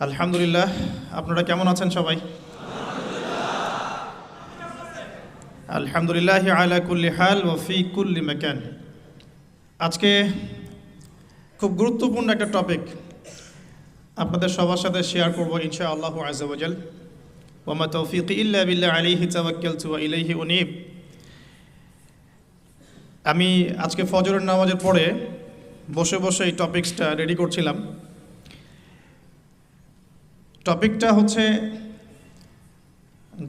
আলহামদুলিল্লাহ। আপনারা কেমন আছেন সবাই? আলহামদুলিল্লাহ আলা কুল্লি হাল ওয়া ফি কুল্লি মাকান। আজকে খুব গুরুত্বপূর্ণ একটা টপিক আপনাদের সবার সাথে শেয়ার করব ইনশাআল্লাহু আযজা ওয়া জাল। ওয়া মা তাওফীকি ইল্লা বিল্লাহ আলাইহি তাওয়াক্কালতু ওয়া ইলাইহি উনীব। আমি আজকে ফজরের নামাজের পরে বসে বসে এই টপিকসটা রেডি করছিলাম। টপিকটা হচ্ছে,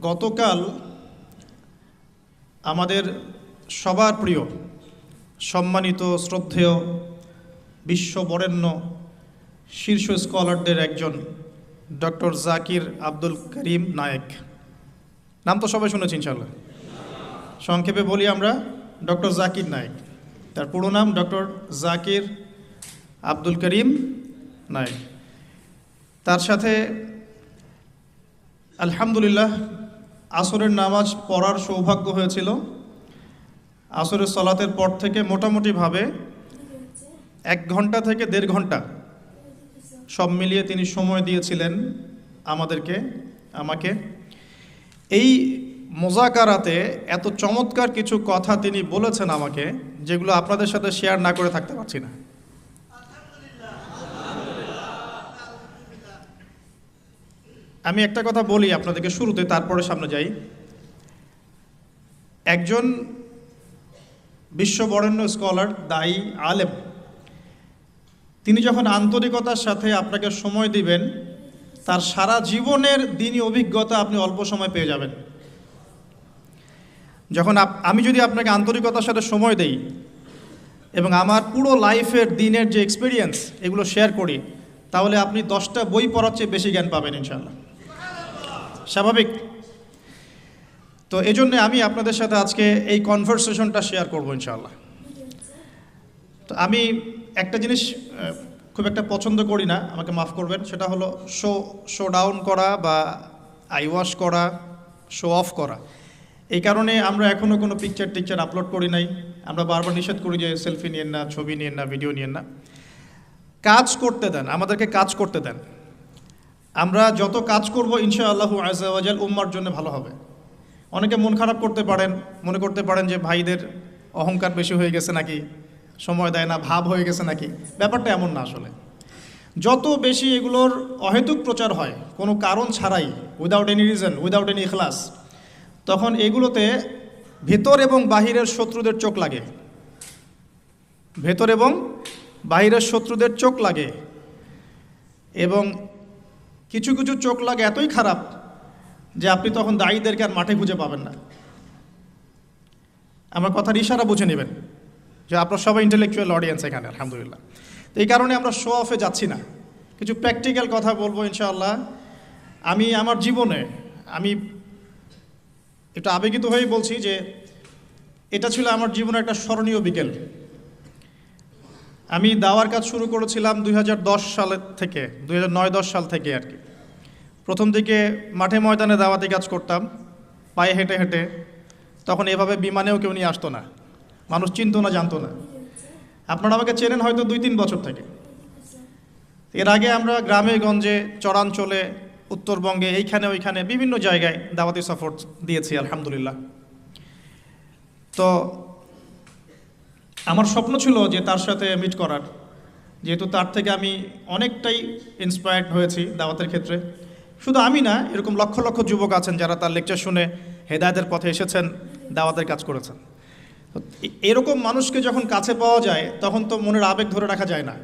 গতকাল আমাদের সবার প্রিয়, সম্মানিত, শ্রদ্ধেয়, বিশ্ববরেণ্য শীর্ষ স্কলারদের একজন ডক্টর জাকির আব্দুল করিম নায়েক, নাম তো সবাই শুনেছি ইনশাআল্লাহ। সংক্ষেপে বলি আমরা, ডক্টর জাকির নায়েক। তার পুরো নাম ডক্টর জাকির আব্দুল করিম নায়েক। তার সাথে আলহামদুলিল্লাহ আসরের নামাজ পড়ার সৌভাগ্য হয়েছিল। আসরের সালাতের পর থেকে মোটামুটিভাবে 1 ঘন্টা থেকে 1.5 ঘন্টা সব মিলিয়ে তিনি সময় দিয়েছিলেন আমাকে। এই মোজাকারাতে এত চমৎকার কিছু কথা তিনি বলেছেন আমাকে, যেগুলো আপনাদের সাথে শেয়ার না করে থাকতে পারছি না। আমি একটা কথা বলি আপনাদেরকে শুরুতে, তারপরে সামনে যাই। একজন বিশ্ববরেণ্য স্কলার, দায়ী, আলেম, তিনি যখন আন্তরিকতার সাথে আপনাকে সময় দিবেন, তার সারা জীবনের দিনই অভিজ্ঞতা আপনি অল্প সময় পেয়ে যাবেন। যখন আমি যদি আপনাকে আন্তরিকতার সাথে সময় দেই এবং আমার পুরো লাইফের দিনের যে এক্সপিরিয়েন্স এগুলো শেয়ার করি, তাহলে আপনি 10টা বই পড়ার চেয়ে বেশি জ্ঞান পাবেন ইনশাআল্লাহ। স্বাভাবিক তো এই জন্যে আমি আপনাদের সাথে আজকে এই কনভারসেশনটা শেয়ার করবো ইনশাআল্লাহ। তো আমি একটা জিনিস খুব একটা পছন্দ করি না, আমাকে মাফ করবেন, সেটা হলো শো ডাউন করা বা আই ওয়াশ করা, শো অফ করা। এই কারণে আমরা এখনও কোনো পিকচার আপলোড করি নাই। আমরা বারবার নিষেধ করি যে সেলফি নিয়েন না, ছবি নিয়েন না, ভিডিও নিয়েন না। কাজ করতে দেন, আমাদেরকে কাজ করতে দেন। আমরা যত কাজ করব ইনশাআল্লাহু আযজা ওয়া জাল উম্মার জন্য ভালো হবে। অনেকে মন খারাপ করতে পারেন, মনে করতে পারেন যে ভাইদের অহংকার বেশি হয়ে গেছে নাকি, সময় দেয় না, ভাব হয়ে গেছে নাকি। ব্যাপারটা এমন না। আসলে যত বেশি এগুলোর অহেতুক প্রচার হয় কোনো কারণ ছাড়াই, without any reason, without any ইখলাস, তখন এগুলোতে ভেতর এবং বাহিরের শত্রুদের চোখ লাগে। ভেতর এবং বাহিরের শত্রুদের চোখ লাগে, এবং কিছু কিছু চোখ লাগে এতই খারাপ যে আপনি তখন দায়ীদেরকে আর মাঠে খুঁজে পাবেন না। আমার কথার ইশারা বুঝে নেবেন যে আপনার সবাই ইন্টেলেকচুয়াল অডিয়েন্স এখানে, আলহামদুলিল্লাহ। তো এই কারণে আমরা শো অফে যাচ্ছি না, কিছু প্র্যাকটিক্যাল কথা বলবো ইনশাআল্লাহ। আমি আমার জীবনে, আমি এটা আবেগিত হয়েই বলছি যে এটা ছিল আমার জীবনে একটা স্মরণীয় বিকেল। আমি দাওয়ার কাজ শুরু করেছিলাম 2010 সালের থেকে, 2009-10 সাল থেকে আর কি। প্রথম দিকে মাঠে ময়দানে দাওয়াতি কাজ করতাম, পায়ে হেঁটে হেঁটে। তখন এভাবে বিমানেও কেউ নিয়ে আসতো না, মানুষ চিনতো না, জানতো না। আপনারা আমাকে চেনেন হয়তো 2-3 বছর থেকে। এর আগে আমরা গ্রামে গঞ্জে, চরাঞ্চলে, উত্তরবঙ্গে, এইখানে ওইখানে বিভিন্ন জায়গায় দাওয়াতি সফর দিয়েছি আলহামদুলিল্লাহ। তো আমার স্বপ্ন ছিল যে তার সাথে মিট করার, যেহেতু তার থেকে আমি অনেকটাই ইন্সপায়ার্ড হয়েছি দাওয়াতের ক্ষেত্রে। শুধু আমি না, এরকম লক্ষ লক্ষ যুবক আছেন যারা তার লেকচার শুনে হেদায়েতের পথে এসেছেন, দাওয়াতের কাজ করেছেন। এরকম মানুষকে যখন কাছে পাওয়া যায় তখন তো মনের আবেগ ধরে রাখা যায় না।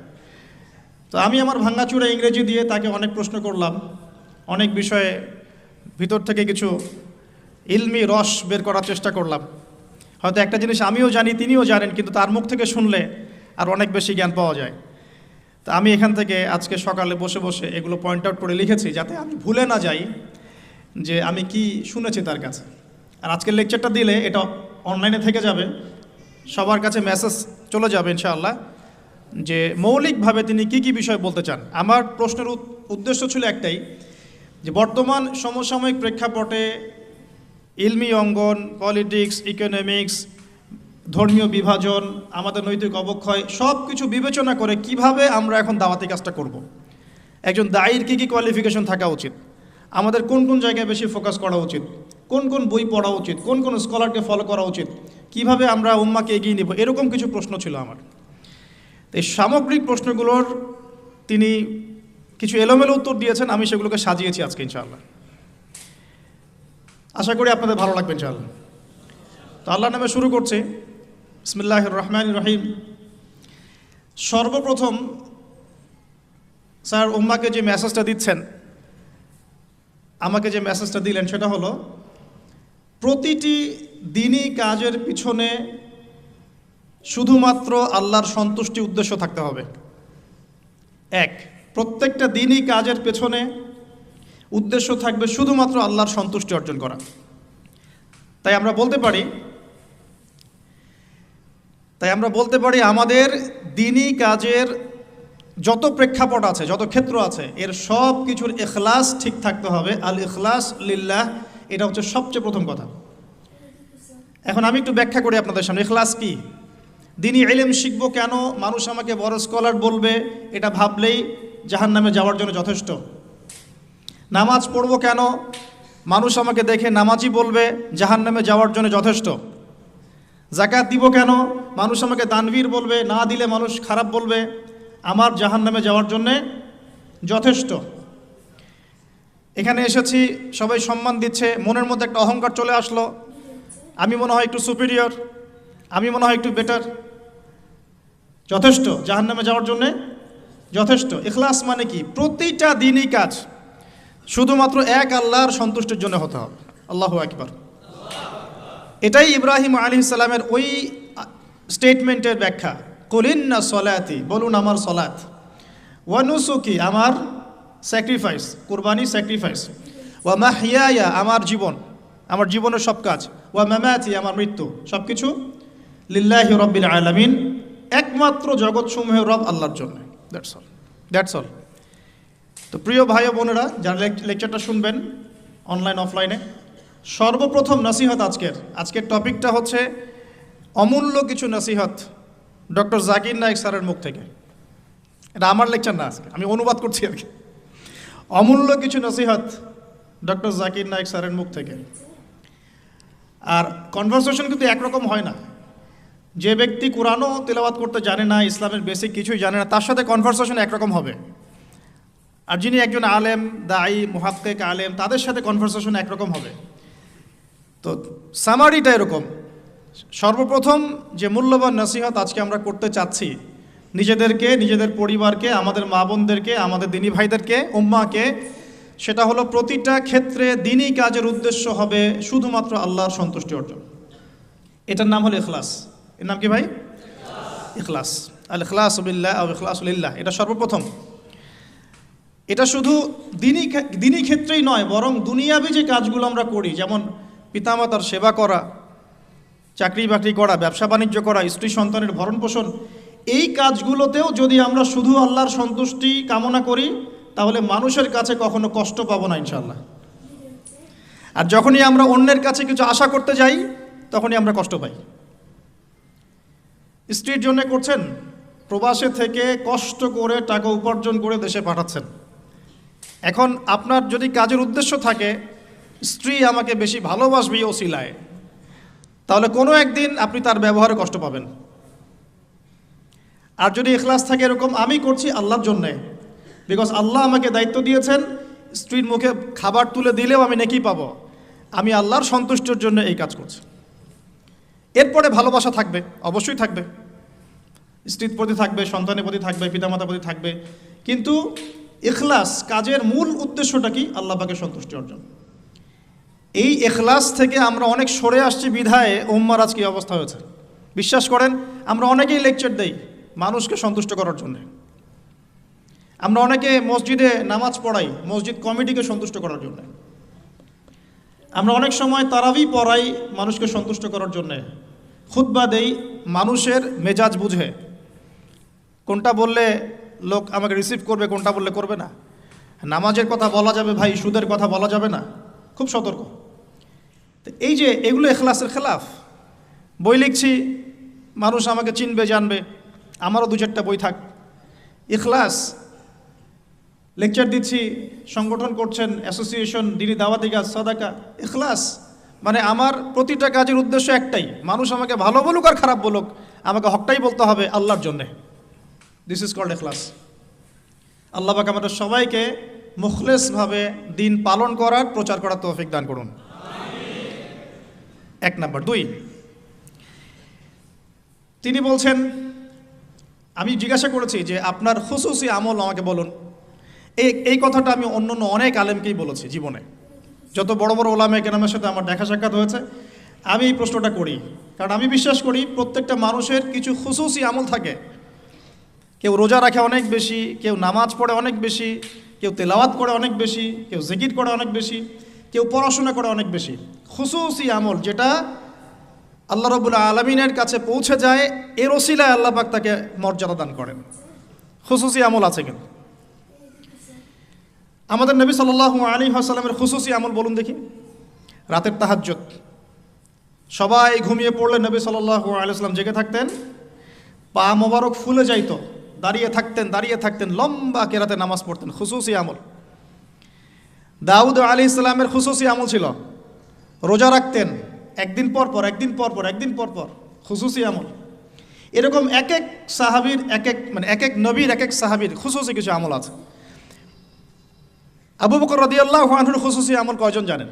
তো আমি আমার ভাঙাচুরা ইংরেজি দিয়ে তাকে অনেক প্রশ্ন করলাম, অনেক বিষয়ে ভিতর থেকে কিছু ইলমি রস বের করার চেষ্টা করলাম। হয়তো একটা জিনিস আমিও জানি, তিনিও জানেন, কিন্তু তার মুখ থেকে শুনলে আর অনেক বেশি জ্ঞান পাওয়া যায়। তা আমি এখান থেকে আজকে সকালে বসে বসে এগুলো পয়েন্ট আউট করে লিখেছি, যাতে আমি ভুলে না যাই যে আমি কি শুনেছি তার কাছে। আর আজকের লেকচারটা দিলে এটা অনলাইনে থেকে যাবে, সবার কাছে মেসেজ চলে যাবে ইনশাআল্লাহ, যে মৌলিকভাবে তিনি কি কি বিষয় বলতে চান। আমার প্রশ্নের উদ্দেশ্য ছিল একটাই, যে বর্তমান সমসাময়িক প্রেক্ষাপটে ইলমি অঙ্গন, পলিটিক্স, ইকোনমিক্স, ধর্মীয় বিভাজন, আমাদের নৈতিক অবক্ষয়, সব কিছু বিবেচনা করে কিভাবে আমরা এখন দাওয়াতি কাজটা করব। একজন দায়ীর কী কী কোয়ালিফিকেশন থাকা উচিত, আমাদের কোন কোন জায়গায় বেশি ফোকাস করা উচিত, কোন কোন বই পড়া উচিত, কোন কোন স্কলারকে ফলো করা উচিত, কিভাবে আমরা উম্মাকে এগিয়ে নিব, এরকম কিছু প্রশ্ন ছিল আমার। এই সামগ্রিক প্রশ্নগুলোর তিনি কিছু এলোমেলো উত্তর দিয়েছেন, আমি সেগুলোকে সাজিয়েছি আজকে ইনশাআল্লাহ। আশা করি আপনাদের ভালো লাগবে ইনশাআল্লাহ। তো আল্লাহর নামে শুরু করছি। বিসমিল্লাহির রহমানির রহিম। সর্বপ্রথম স্যার উম্মাকে যে মেসেজটা দিচ্ছেন, আমাকে যে মেসেজটা দিলেন, সেটা হলো প্রতিটি দিনই কাজের পিছনে শুধুমাত্র আল্লাহর সন্তুষ্টি উদ্দেশ্য থাকতে হবে। এক, প্রত্যেকটা দিনই কাজের পেছনে উদ্দেশ্য থাকবে শুধুমাত্র আল্লাহর সন্তুষ্টি অর্জন করা। তাই আমরা বলতে পারি আমাদের দিনই কাজের যত প্রেক্ষাপট আছে, যত ক্ষেত্র আছে, এর সব কিছুর ইখলাস ঠিক থাকতে হবে। আল ইখলাস লিল্লাহ, এটা হচ্ছে সবচেয়ে প্রথম কথা। এখন আমি একটু ব্যাখ্যা করি আপনাদের সামনে ইখলাস কি। দিনই ইলম শিখবো কেন, মানুষ আমাকে বড় স্কলার বলবে, এটা ভাবলেই জাহান্নামে যাওয়ার জন্য যথেষ্ট। নামাজ পড়বো কেন, মানুষ আমাকে দেখে নামাজি বলবে, জাহান্নামে যাওয়ার জন্য যথেষ্ট। যাকাত দিব কেন, মানুষ আমাকে দানবীর বলবে, না দিলে মানুষ খারাপ বলবে, আমার জাহান্নামে যাওয়ার জন্যে যথেষ্ট। এখানে এসেছি, সবাই সম্মান দিচ্ছে, মনের মধ্যে একটা অহংকার চলে আসলো, আমি মনে হয় একটু সুপিরিয়র, আমি মনে হয় একটু বেটার, যথেষ্ট, জাহান্নামে যাওয়ার জন্যে যথেষ্ট। ইখলাস মানে কি, প্রতিটা দিনই কাজ শুধুমাত্র এক আল্লাহর সন্তুষ্টির জন্য হতে হবে। আল্লাহু আকবার। এটাই ইব্রাহিম আলাইহিস সালামের ওই স্টেটমেন্টের ব্যাখ্যা। কুলিন্না সলাতি, বলুন আমার সলাত, ওয়া নুসুকি, আমার স্যাক্রিফাইস, কুরবানি স্যাক্রিফাইস, ওয়া মাহইয়ায়া, আমার জীবন, আমার জীবনের সব কাজ, ওয়া মামাতি, আমার মৃত্যু, সব কিছু লিল্লাহি রাব্বিল আলামিন, একমাত্র জগৎসমূহের রব আল্লাহর জন্য। That's all. তো প্রিয় ভাই ও বোনেরা, যারা লেকচারটা শুনবেন অনলাইন অফলাইনে, সর্বপ্রথম নসিহত আজকের টপিকটা হচ্ছে অমূল্য কিছু নসিহত ডক্টর জাকির নায়েক স্যারের মুখ থেকে। এটা আমার লেকচার না, আজকে আমি অনুবাদ করছি আর কি। অমূল্য কিছু নসিহত ডক্টর জাকির নায়েক স্যারের মুখ থেকে। আর কনভারসেশন কিন্তু একরকম হয় না। যে ব্যক্তি কোরআনও তেলাওয়াত করতে জানে না, ইসলামের বেসিক কিছুই জানে না, তার সাথে কনভারসেশন একরকম হবে। আর যিনি একজন আলেম, দায়ী, মুহাক্কিক আলেম, তাদের সাথে কনভারসেশন একরকম হবে। তো সামারিটা এরকম। সর্বপ্রথম যে মূল্যবান নসিহত আজকে আমরা করতে চাচ্ছি নিজেদেরকে, নিজেদের পরিবারকে, আমাদের মা বোনদেরকে, আমাদের দিনী ভাইদেরকে, উম্মাকে, সেটা হলো প্রতিটা ক্ষেত্রে দিনই কাজের উদ্দেশ্য হবে শুধুমাত্র আল্লাহর সন্তুষ্টি অর্জন। এটার নাম হলো ইখলাস। এর নাম কি ভাই? ইখলাস। আল ইখলাসু বিল্লাহ আও ইখলাসু লিল্লাহ, এটা সর্বপ্রথম। এটা শুধু দিনই ক্ষেত্রেই নয়, বরং দুনিয়াবি যে কাজগুলো আমরা করি, যেমন পিতামাতার সেবা করা, চাকরি বাকরি করা, ব্যবসা বাণিজ্য করা, স্ত্রী সন্তানের ভরণ পোষণ, এই কাজগুলোতেও যদি আমরা শুধু আল্লাহর সন্তুষ্টি কামনা করি, তাহলে মানুষের কাছে কখনো কষ্ট পাবো না ইনশাআল্লাহ। আর যখনই আমরা অন্যের কাছে কিছু আশা করতে যাই, তখনই আমরা কষ্ট পাই। স্ত্রীর জন্য করছেন, প্রবাসে থেকে কষ্ট করে টাকা উপার্জন করে দেশে পাঠাচ্ছেন। এখন আপনার যদি কাজের উদ্দেশ্য থাকে স্ত্রী আমাকে বেশি ভালোবাসবে ওসিলায়, তাহলে কোনো একদিন আপনি তার ব্যবহারে কষ্ট পাবেন। আর যদি ইখলাস থাকে এরকম, আমি করছি আল্লাহর জন্যে, বিকজ আল্লাহ আমাকে দায়িত্ব দিয়েছেন, স্ত্রীর মুখে খাবার তুলে দিলেও আমি নেকি পাবো, আমি আল্লাহর সন্তুষ্টির জন্য এই কাজ করছি। এরপরে ভালোবাসা থাকবে, অবশ্যই থাকবে, স্ত্রীর প্রতি থাকবে, সন্তানের প্রতি থাকবে, পিতামাতার প্রতি থাকবে, কিন্তু ইখলাস, কাজের মূল উদ্দেশ্যটা কি? আল্লাহ পাকের সন্তুষ্টি অর্জন। এই ইখলাস থেকে আমরা অনেক সরে আসছি বিধায় উম্মার আজ কি অবস্থা হয়েছে। বিশ্বাস করেন, আমরা অনেকেই লেকচার দেই মানুষকে সন্তুষ্ট করার জন্য, আমরা অনেকে মসজিদে নামাজ পড়াই মসজিদ কমিটিকে সন্তুষ্ট করার জন্য, আমরা অনেক সময় তারাবি পড়াই মানুষকে সন্তুষ্ট করার জন্যে, খুতবা দেই মানুষের মেজাজ বুঝে, কোনটা বললে লোক আমাকে রিসিভ করবে, কোনটা বললে করবে না। নামাজের কথা বলা যাবে ভাই, সুদের কথা বলা যাবে না, খুব সতর্ক। তো এই যে এগুলো ইখলাসের খেলাফ। বই লিখছি, মানুষ আমাকে চিনবে, জানবে, আমারও দু চারটা বই থাক। ইখলাস লেকচার দিচ্ছি, সংগঠন করছেন, অ্যাসোসিয়েশন, দিনী দাওয়াতি কাজ, সাদাকা, ইখলাস, মানে আমার প্রতিটা কাজের উদ্দেশ্য একটাই, মানুষ আমাকে ভালো বলুক আর খারাপ বলুক, আমাকে হকটাই বলতে হবে আল্লাহর জন্যে। দিস ইজ কল্ড ইখলাস। আল্লাহ পাক আমাদের সবাইকে মুখলেসভাবে দিন পালন করার, প্রচার করার তৌফিক দান করুন। এক নাম্বার। 2, তিনি বলছেন, আমি জিজ্ঞাসা করেছি যে আপনার খুসুসি আমল আমাকে বলুন। এই কথাটা আমি অন্য অনেক আলেমকেই বলেছি জীবনে, যত বড় বড় ওলামায়ে কেরামের সাথে আমার দেখা সাক্ষাৎ হয়েছে, আমি এই প্রশ্নটা করি। কারণ আমি বিশ্বাস করি প্রত্যেকটা মানুষের কিছু খুসুসি আমল থাকে। কেউ রোজা রাখে অনেক বেশি, কেউ নামাজ পড়ে অনেক বেশি, কেউ তেলাওয়াত করে অনেক বেশি, কেউ জিকির করে অনেক বেশি, কেউ পড়াশোনা করে অনেক বেশি। খুসুসি আমল যেটা আল্লাহ রাব্বুল আলামিনের কাছে পৌঁছে যায়, এর ওসিলায় আল্লাহ পাক তাকে মর্যাদা দান করেন। খুসুসি আমল আছে কিন্তু। আমাদের নবী সাল্লাল্লাহু আলাইহি ওয়াসাল্লামের খুসুসি আমল বলুন দেখি। রাতের তাহাজ্জুদ, সবাই ঘুমিয়ে পড়লে নবী সাল্লাল্লাহু আলাইহি ওয়াসাল্লাম জেগে থাকতেন, পা মোবারক ফুলে যাইতো, দাঁড়িয়ে থাকতেন, লম্বা কেরাতে নামাজ পড়তেন। খুসুসি আমল। দাউদ আলাইহিস সালামের খুসুসি আমল ছিল রোজা রাখতেন, একদিন পর পর, খুসুসি আমল। এরকম এক এক সাহাবীর এক এক নবীর এক এক সাহাবীর খুসুসি কিছু আমল আছে। আবু বকর রাদিয়াল্লাহু আনহুর খুসুসি আমল কয়জন জানেন?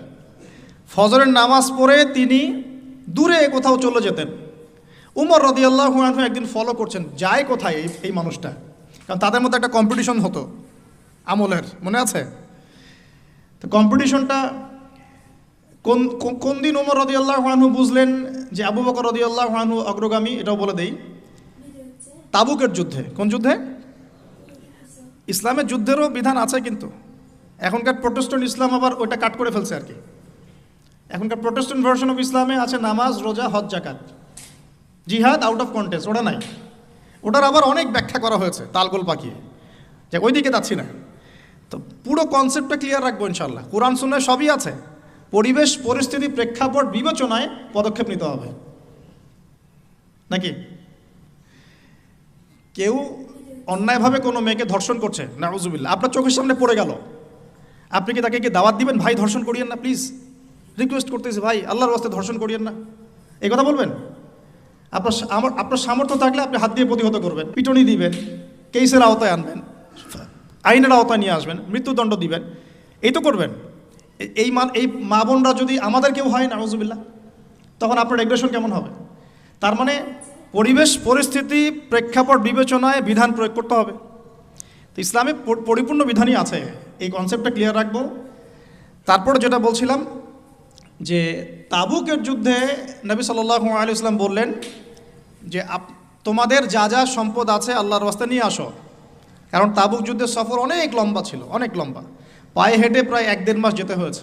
ফজরের নামাজ পড়ে তিনি দূরে কোথাও চলে যেতেন। উমর রাদিয়াল্লাহু আনহু একদিন ফলো করছেন, যায় কোথায় এই মানুষটা, কারণ তাদের মধ্যে একটা কম্পিটিশন হতো আমলের, মনে আছে? তো কম্পিটিশনটা কোন দিন উমর রাদিয়াল্লাহু আনহু বুঝলেন যে আবু বকর রাদিয়াল্লাহু আনহু অগ্রগামী, এটাও বলে দেই। তাবুকের যুদ্ধে। কোন যুদ্ধে? ইসলামের যুদ্ধেরও বিধান আছে, কিন্তু এখনকার প্রোটেস্ট্যান্ট ইসলাম আবার ওইটা কাট করে ফেলছে আর কি। এখনকার প্রোটেস্ট্যান্ট ভার্সন অফ ইসলামে আছে নামাজ, রোজা, হজ, যাকাত, জিহাদ আউট অফ কন্টেক্সট, ওটা নাই। ওটার আবার অনেক ব্যাখ্যা করা হয়েছে তালগোল পাকিয়ে, যে ওই দিকে যাচ্ছি না। তো পুরো কনসেপ্টটা ক্লিয়ার রাখবো ইনশাল্লাহ। কোরআন সুন্নাহ সবই আছে, পরিবেশ পরিস্থিতি প্রেক্ষাপট বিবেচনায় পদক্ষেপ নিতে হবে নাকি? কেউ অন্যায়ভাবে কোনো মেয়েকে ধর্ষণ করছে, নাউজুবিল্লাহ, আপনার চোখের সামনে পড়ে গেল, আপনি কি তাকে কি দাওয়াত দিবেন, ভাই ধর্ষণ করিয়েন না প্লিজ, রিকোয়েস্ট করতেছি ভাই আল্লাহর ওয়াস্তে ধর্ষণ করিয়েন না, এই কথা বলবেন? আপনার সামর্থ্য থাকলে আপনি হাত দিয়ে প্রতিহত করবেন, পিটনি দিবেন, কেসের আওতায় আনবেন, আইনের আওতায় নিয়ে আসবেন, মৃত্যুদণ্ড দিবেন, এই তো করবেন। এই মা বোনরা যদি আমাদের কেউ হয়, নাউজুবিল্লাহ, তখন আপনার এগ্রেশন কেমন হবে? তার মানে পরিবেশ পরিস্থিতি প্রেক্ষাপট বিবেচনায় বিধান প্রয়োগ করতে হবে। তো ইসলামে পরিপূর্ণ বিধানই আছে, এই কনসেপ্টটা ক্লিয়ার রাখবো। তারপর যেটা বলছিলাম যে তাবুকের যুদ্ধে নবী সাল্লাল্লাহু আলাইহি ওয়াসাল্লাম বললেন যে তোমাদের যা যা সম্পদ আছে আল্লাহর রাস্তা নিয়ে আসো, কারণ তাবুক যুদ্ধের সফর অনেক লম্বা ছিল, অনেক লম্বা, পায়ে হেঁটে প্রায় 1-1.5 মাস যেতে হয়েছে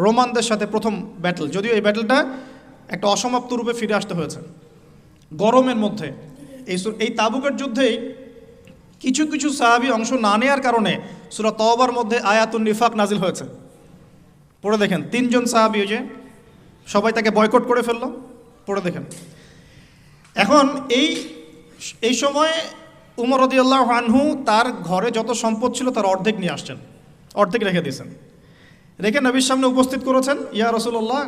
রোমানদের সাথে প্রথম ব্যাটল, যদিও এই ব্যাটলটা একটা অসমাপ্ত রূপে ফিরে আসতে হয়েছে গরমের মধ্যে। এই তাবুকের যুদ্ধেই কিছু কিছু সাহাবী অংশ না নেওয়ার কারণে সূরা তাওবার মধ্যে আয়াতুন নিফাক নাজিল হয়েছে, পড়ে দেখেন। 3 জন সাহাবী যে সবাই তাকে বয়কট করে ফেললো, পড়ে দেখেন। এখন এই সময় উমর রাদিয়াল্লাহু আনহু তার ঘরে যত সম্পদ ছিল তার অর্ধেক নিয়ে আসছেন, অর্ধেক রেখে দিয়েছেন, রেখে নবীর সামনে উপস্থিত করেছেন, ইয়া রাসূলুল্লাহ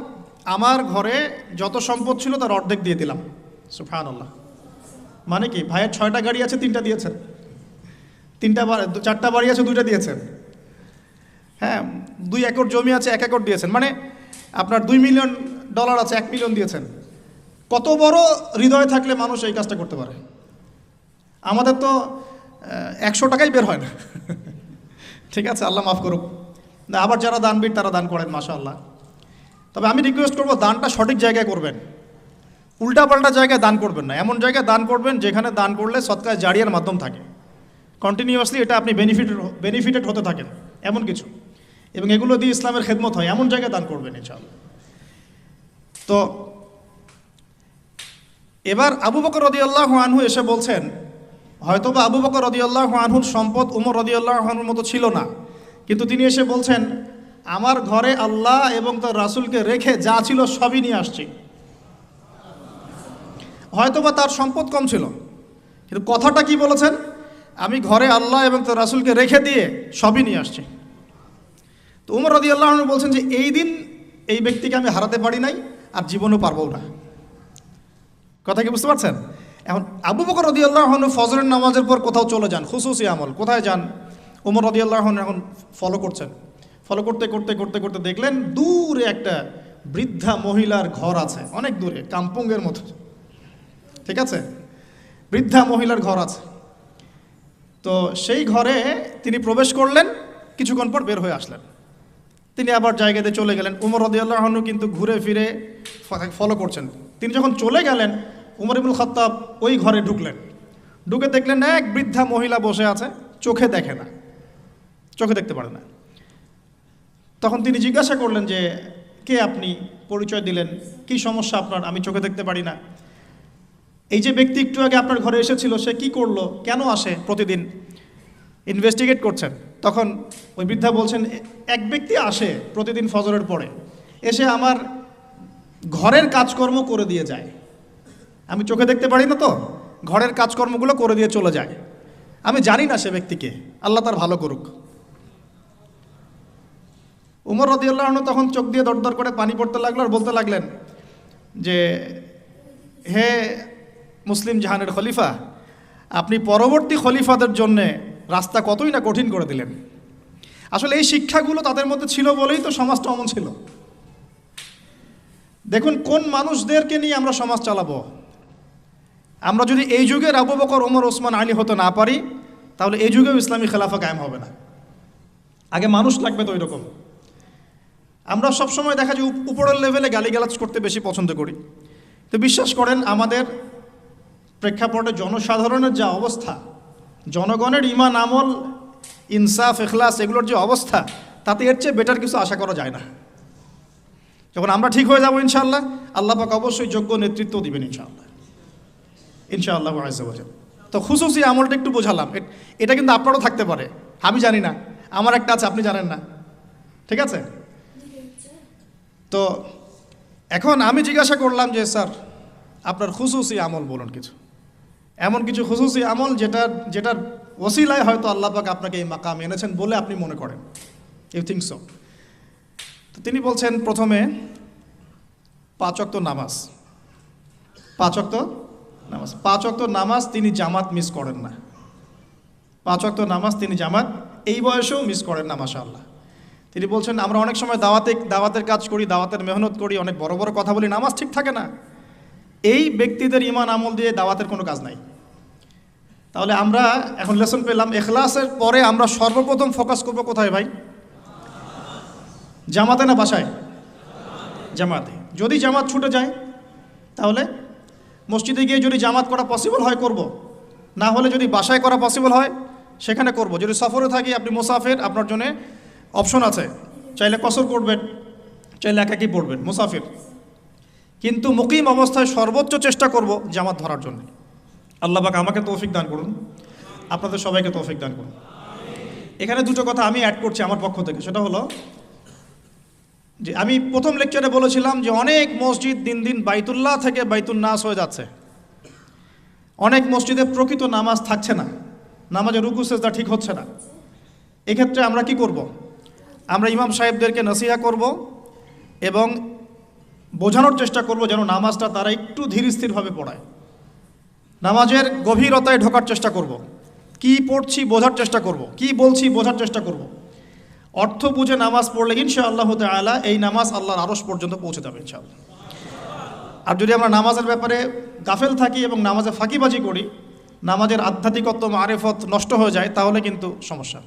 আমার ঘরে যত সম্পদ ছিল তার অর্ধেক দিয়ে দিলাম। সুবহানাল্লাহ। মানে কি, ভাইয়ের 6টা গাড়ি আছে 3টা দিয়েছেন, 4টা বাড়ি আছে 2টা দিয়েছেন, হ্যাঁ 2 একর জমি আছে 1 একর দিয়েছেন, মানে আপনার $2 মিলিয়ন আছে 1 মিলিয়ন দিয়েছেন। কত বড় হৃদয় থাকলে মানুষ এই কাজটা করতে পারে? আমাদের তো 100 টাকাই বের হয় না। ঠিক আছে, আল্লাহ মাফ করুক। আবার যারা দানবীর তারা দান করেন, মাশাআল্লাহ। তবে আমি রিকোয়েস্ট করবো দানটা সঠিক জায়গায় করবেন, উল্টাপাল্টা জায়গায় দান করবেন না। এমন জায়গায় দান করবেন যেখানে দান করলে সদকায়ে জারিয়ার মাধ্যম থাকে, কন্টিনিউয়াসলি এটা আপনি বেনিফিটেড হতে থাকেন এমন কিছু, এবং এগুলো দিয়ে ইসলামের খেদমত হয়, এমন জায়গায় দান করবেন ইনশাআল্লাহ। তো এবার আবু বকর রাদিয়াল্লাহু আনহু এসে বলছেন, হয়তোবা আবু বকর রাদিয়াল্লাহু আনহুর সম্পদ উমর রাদিয়াল্লাহু আনহুর মতো ছিল না, কিন্তু তিনি এসে বলছেন আমার ঘরে আল্লাহ এবং তার রাসূলকে রেখে যা ছিল সবই নিয়ে আসছি। হয়তোবা তার সম্পদ কম ছিল, কিন্তু কথাটা কি বলেছেন? আমি ঘরে আল্লাহ এবং তার রাসূলকে রেখে দিয়ে সবই নিয়ে আসছি। তো উমর রাদিয়াল্লাহু আনহু বলছেন যে এই দিন এই ব্যক্তিকে আমি হারাতে পারি নাই, আর জীবনও পারবো না। কথা কি বুঝতে পারছেন? এখন আবু বকর রাদিয়াল্লাহু আনহু ফজরের নামাজের পর কোথাও চলে যান, খুসুসি আমল। কোথায় যান? উমর রাদিয়াল্লাহু আনহু এখন ফলো করছেন। ফলো করতে করতে করতে করতে দেখলেন দূরে একটা বৃদ্ধা মহিলার ঘর আছে, অনেক দূরে, কাম্পুঙ্গের মতো, ঠিক আছে? বৃদ্ধা মহিলার ঘর আছে। তো সেই ঘরে তিনি প্রবেশ করলেন, কিছুক্ষণ পর বের হয়ে আসলেন। তিনি আবার জায়গাতে চলে গেলেন। উমর রাদিয়াল্লাহু আনহু কিন্তু ঘুরে ফিরে ফলো করছেন। তিনি যখন চলে গেলেন, উমর ইবনুল খাত্তাব ওই ঘরে ঢুকলেন। ঢুকে দেখলেন এক বৃদ্ধা মহিলা বসে আছে, চোখে দেখে না, চোখে দেখতে পারে না। তখন তিনি জিজ্ঞাসা করলেন যে কে আপনি? পরিচয় দিলেন, কি সমস্যা আপনার? আমি চোখে দেখতে পারি না। এই যে ব্যক্তি একটু আগে আপনার ঘরে এসেছিল, সে কি করলো, কেন আসে প্রতিদিন? ইনভেস্টিগেট করছেন। তখন ওই বৃদ্ধা বলছেন এক ব্যক্তি আসে প্রতিদিন ফজরের পরে, এসে আমার ঘরের কাজকর্ম করে দিয়ে যায়। আমি চোখে দেখতে পারি না, তো ঘরের কাজকর্মগুলো করে দিয়ে চলে যায়। আমি জানি না সে ব্যক্তিকে, আল্লাহ তার ভালো করুক। উমর রাদিয়াল্লাহু আনহু তখন চোখ দিয়ে দরদর করে পানি পড়তে লাগলো আর বলতে লাগলেন যে হে মুসলিম জাহানের খলিফা, আপনি পরবর্তী খলিফাদের জন্যে রাস্তা কতই না কঠিন করে দিলেন। আসলে এই শিক্ষাগুলো তাদের মধ্যে ছিল বলেই তো সমাজটা অমন ছিল। দেখুন কোন মানুষদেরকে নিয়ে আমরা সমাজ চালাবো। আমরা যদি এই যুগের আবু বকর, ওমর, ওসমান, আলী হতে না পারি, তাহলে এই যুগেও ইসলামী খেলাফা কায়েম হবে না। আগে মানুষ লাগবে তো ওই রকম। আমরা সবসময় দেখা যায় উপরের লেভেলে গালিগালাজ করতে বেশি পছন্দ করি। তো বিশ্বাস করেন আমাদের প্রেক্ষাপটে জনসাধারণের যা অবস্থা, জনগণের ঈমান, আমল, ইনসাফ, ইখলাস এগুলোর যে অবস্থা, তাতে এর চেয়ে বেটার কিছু আশা করা যায় না। যখন আমরা ঠিক হয়ে যাব ইনশাআল্লাহ, আল্লাহ পাক অবশ্যই যোগ্য নেতৃত্ব দিবেন ইনশাআল্লাহ, ইনশাআল্লাহ আযজা ওয়া জাল। তো খুশুসি আমলটা একটু বোঝালাম, এটা কিন্তু আপনারও থাকতে পারে, আমি জানি না, আমার একটা আছে, আপনি জানেন না, ঠিক আছে? তো এখন আমি জিজ্ঞাসা করলাম যে স্যার আপনার খুশুসি আমল বলুন, কিছু এমন কিছু খুশুসি আমল যেটার ওসিলায় হয়তো আল্লাহ পাক আপনাকে এই মাকাম এনেছেন বলে আপনি মনে করেন, ইউ থিঙ্ক সো। তো তিনি বলছেন প্রথমে 5 ওয়াক্ত নামাজ, 5 ওয়াক্ত নামাজ, 5 ওয়াক্ত নামাজ তিনি জামাত মিস করেন না। 5 ওয়াক্ত নামাজ তিনি জামাত এই বয়সেও মিস করেন না, মাশাআল্লাহ। তিনি বলছেন আমরা অনেক সময় দাওয়াতের কাজ করি, দাওয়াতের মেহনত করি, অনেক বড় বড় কথা বলি, নামাজ ঠিক থাকে না। এই ব্যক্তিদের ঈমান আমল দিয়ে দাওয়াতের কোনো কাজ নাই। তাহলে আমরা এখন লেসন পেলাম, ইখলাসের পরে আমরা সর্বপ্রথম ফোকাস করব কোথায় ভাই? জামাতে না বাসায়? জামাতে। যদি জামাত ছুটে যায় তাহলে মসজিদে গিয়ে যদি জামাত করা পসিবল হয় করব, না হলে যদি বাসায় করা পসিবল হয় সেখানে করব। যদি সফরে থাকি, আপনি মুসাফির, আপনার জন্য অপশন আছে, চাইলে কসর করবেন, চাইলে একাকি পড়বেন, মুসাফির। কিন্তু মুকিম অবস্থায় সর্বোচ্চ চেষ্টা করব জামাত ধরার জন্য। আল্লাহ পাক আমাকে তৌফিক দান করুন, আপনাদের সবাইকে তৌফিক দান করুন। এখানে দুটো কথা আমি অ্যাড করছি আমার পক্ষ থেকে, সেটা হলো যে আমি প্রথম লেকচারে বলেছিলাম যে অনেক মসজিদ দিন দিন বাইতুল্লাহ থেকে বাইতুন নাস হয়ে যাচ্ছে। অনেক মসজিদে প্রকৃত নামাজ থাকছে না, নামাজের রুকু সেজদা ঠিক হচ্ছে না। এক্ষেত্রে আমরা কি করব? আমরা ইমাম সাহেবদেরকে নসিহা করব এবং বোঝানোর চেষ্টা করব যেন নামাজটা তারা একটু ধীর স্থিরভাবে পড়ায়। নামাজের গভীরতায় ঢোকার চেষ্টা করব, কি পড়ছি বোঝার চেষ্টা করব, কি বলছি বোঝার চেষ্টা করব। অর্থ বুঝে নামাজ পড়লে ইনশাআল্লাহ তাআলা এই নামাজ আল্লাহর আরশ পর্যন্ত পৌঁছে যাবে ইনশাআল্লাহ। আর যদি আমরা নামাজের ব্যাপারে গাফেল থাকি এবং নামাজে ফাঁকিবাজি করি, নামাজের আধ্যাত্মিকত্ব, মারেফত নষ্ট হয়ে যায়, তাহলে কিন্তু সমস্যা।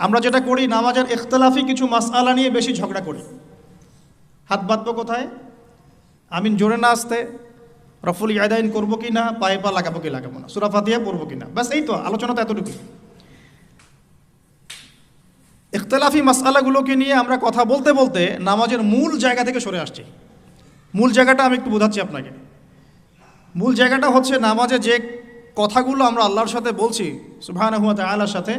আমরা যেটা করি, নামাজের ইখতিলাফি কিছু মাসআলা নিয়ে বেশি ঝগড়া করি। হাত বাঁধবো কোথায়, আমিন জোরে না আসতে, রফুল ইয়াদাইন করবো কি না, পায়ে পা লাগাবো কি লাগাবো না, সূরা ফাতিহা পড়বো কি না, ব্যাস এই তো আলোচনা, তো এতটুকু। ইখতিলাফি মাসআলাগুলোকে নিয়ে আমরা কথা বলতে বলতে নামাজের মূল জায়গা থেকে সরে আসছি। মূল জায়গাটা আমি একটু বোঝাচ্ছি আপনাকে। মূল জায়গাটা হচ্ছে নামাজে যে কথাগুলো আমরা আল্লাহর সাথে বলছি, সুবহানাহু ওয়া তাআলার সাথে,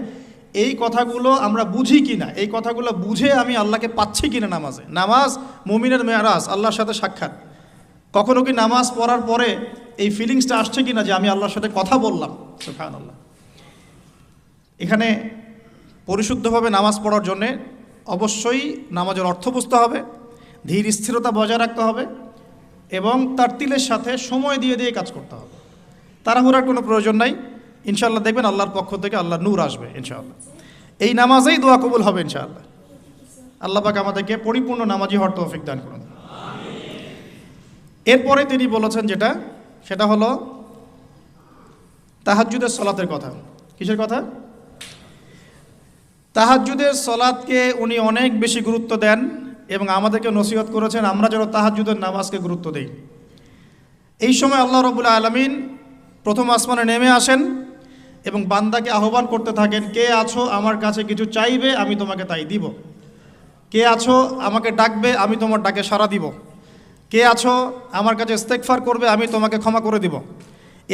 এই কথাগুলো আমরা বুঝি কিনা, এই কথাগুলো বুঝে আমি আল্লাহকে পাচ্ছি কিনা নামাজে। নামাজ মুমিনের মেরাজ, আল্লাহর সাথে সাক্ষাৎ। কখনো কি নামাজ পড়ার পরে এই ফিলিংসটা আসছে কিনা যে আমি আল্লাহর সাথে কথা বললাম? সুবহানাল্লাহ। এখানে পরিশুদ্ধভাবে নামাজ পড়ার জন্যে অবশ্যই নামাজের অর্থ বুঝতে হবে, ধীর স্থিরতা বজায় রাখতে হবে এবং তার তিলের সাথে সময় দিয়ে দিয়ে কাজ করতে হবে। তাড়াহুড়ার কোনো প্রয়োজন নাই। ইনশাআল্লাহ দেখবেন আল্লাহর পক্ষ থেকে আল্লাহর নূর আসবে ইনশাআল্লাহ। এই নামাজেই দোয়া কবুল হবে ইনশাআল্লাহ। আল্লাহ পাক আমাদেরকে পরিপূর্ণ নামাজি হওয়ার তৌফিক দান করুন। এরপরে তিনি বলেছেন সেটা হলো তাহাজ্জুদের সলাতের কথা। কিসের কথা? তাহাজ্জুদের সলাতকে উনি অনেক বেশি গুরুত্ব দেন এবং আমাদেরকে নসিহত করেছেন আমরা যেন তাহাজ্জুদের নামাজকে গুরুত্ব দেই। এই সময় আল্লাহ রাব্বুল আলামিন প্রথম আসমানে নেমে আসেন এবং বান্দাকে আহ্বান করতে থাকেন, কে আছো আমার কাছে কিছু চাইবে আমি তোমাকে তাই দিব, কে আছো আমাকে ডাকবে আমি তোমার ডাকে সাড়া দিব, কে আছো আমার কাছে ইস্তেগফার করবে আমি তোমাকে ক্ষমা করে দিব।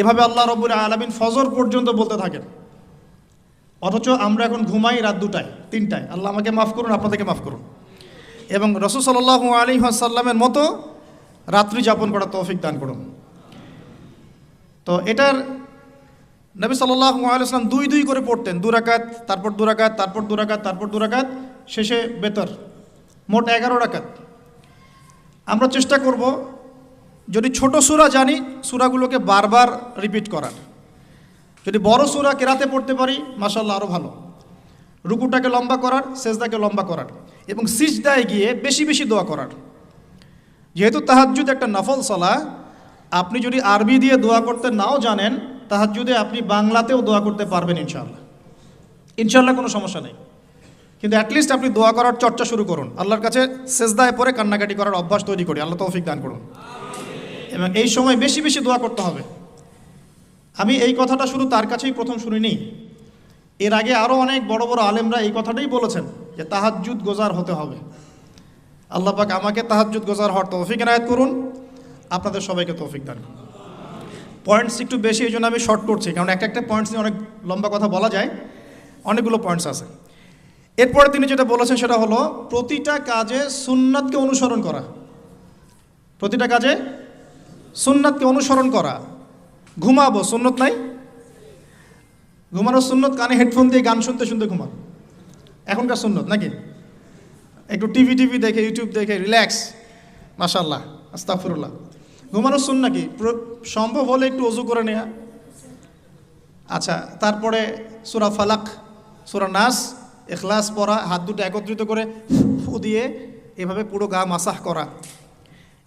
এভাবে আল্লাহ রাব্বুল আলামিন ফজর পর্যন্ত বলতে থাকেন। অথচ আমরা এখন ঘুমাই রাত 2টায় 3টায়। আল্লাহ আমাকে মাফ করুন, আপনাদেরকে মাফ করুন। এবং রাসূল সাল্লাল্লাহু আলাইহি ওয়াসাল্লামের মতো রাত্রি যাপন করার তৌফিক দান করুন। তো এটার নবী সাল্লাল্লাহু আলাইহি ওয়াসাল্লাম 2 করে পড়তেন, 2 রাকাত, তারপর 2 রাকাত, তারপর 2 রাকাত, তারপর 2 রাকাত, শেষে বেতর, মোট 11 রাকাত। আমরা চেষ্টা করব যদি ছোট সূরা জানি সূরাগুলোকে বারবার রিপিট করার, যদি বড় সূরা কেরাতে পড়তে পারি মাশাআল্লাহ আরও ভালো, রুকুটাকে লম্বা করার, সেজদাকে লম্বা করার এবং সিজদায় গিয়ে বেশি বেশি দোয়া করার। যেহেতু তাহাজ্জুদ একটা নফল সালাহ, আপনি যদি আরবি দিয়ে দোয়া করতে নাও জানেন তাহাজ্জুদে আপনি বাংলাতেও দোয়া করতে পারবেন ইনশাআল্লাহ। ইনশাআল্লাহ কোনো সমস্যা নেই, কিন্তু অ্যাটলিস্ট আপনি দোয়া করার চর্চা শুরু করুন। আল্লাহর কাছে সেজদায় পরে কান্নাকাটি করার অভ্যাস তৈরি করি। আল্লাহ তৌফিক দান করুন। এবং এই সময় বেশি বেশি দোয়া করতে হবে। আমি এই কথাটা শুধু তার কাছেই প্রথম শুনিনি, এর আগে আরও অনেক বড় বড় আলেমরা এই কথাটাই বলেছেন যে তাহাজ্জুদ গোজার হতে হবে। আল্লাহ পাক আমাকে তাহাজ্জুদ গোজার হওয়ার তৌফিক এনায়েত করুন, আপনাদের সবাইকে তৌফিক দান করুন। পয়েন্টস একটু বেশি, এই জন্য আমি শর্ট করছি, কারণ একটা পয়েন্টস নিয়ে অনেক লম্বা কথা বলা যায়, অনেকগুলো পয়েন্টস আছে। এরপরে তিনি যেটা বলেছেন সেটা হলো প্রতিটা কাজে সুন্নাতকে অনুসরণ করা। প্রতিটা কাজে সুন্নাতকে অনুসরণ করা। ঘুমাবো, সুন্নত নাই? ঘুমানোর সুন্নত কানে হেডফোন দিয়ে গান শুনতে শুনতে ঘুমাবো, এখনকার সুন্নত নাকি? একটু টিভি দেখে, ইউটিউব দেখে রিল্যাক্স, মাশাআল্লাহ, আস্তাগফিরুল্লাহ। ঘুমানোর সুন্নাত কি? সম্ভব হলে একটু ওযু করে নেওয়া। আচ্ছা, তারপরে সূরা ফালাক, সূরা নাস, ইখলাস পড়া, হাত দুটো একত্রিত করে ফু দিয়ে এভাবে পুরো গা মাসাহ করা।